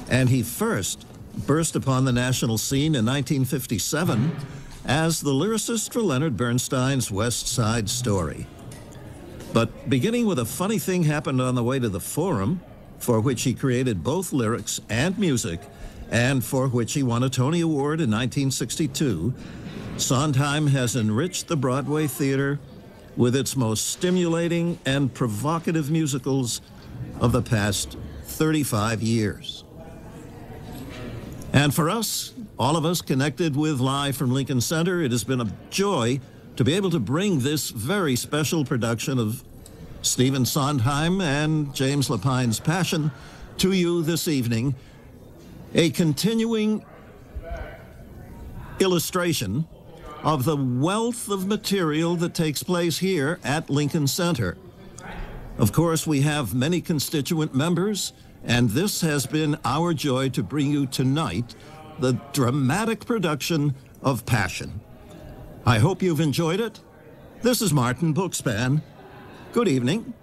And he first burst upon the national scene in 1957 as the lyricist for Leonard Bernstein's West Side Story. But beginning with a funny thing happened on the way to the Forum, for which he created both lyrics and music, and for which he won a Tony Award in 1962, Sondheim has enriched the Broadway theater with its most stimulating and provocative musicals of the past 35 years. And for us, all of us connected with Live from Lincoln Center, it has been a joy to be able to bring this very special production of Stephen Sondheim and James Lapine's Passion to you this evening, a continuing illustration of the wealth of material that takes place here at Lincoln Center. Of course, we have many constituent members, and this has been our joy to bring you tonight the dramatic production of Passion. I hope you've enjoyed it. This is Martin Bookspan. Good evening.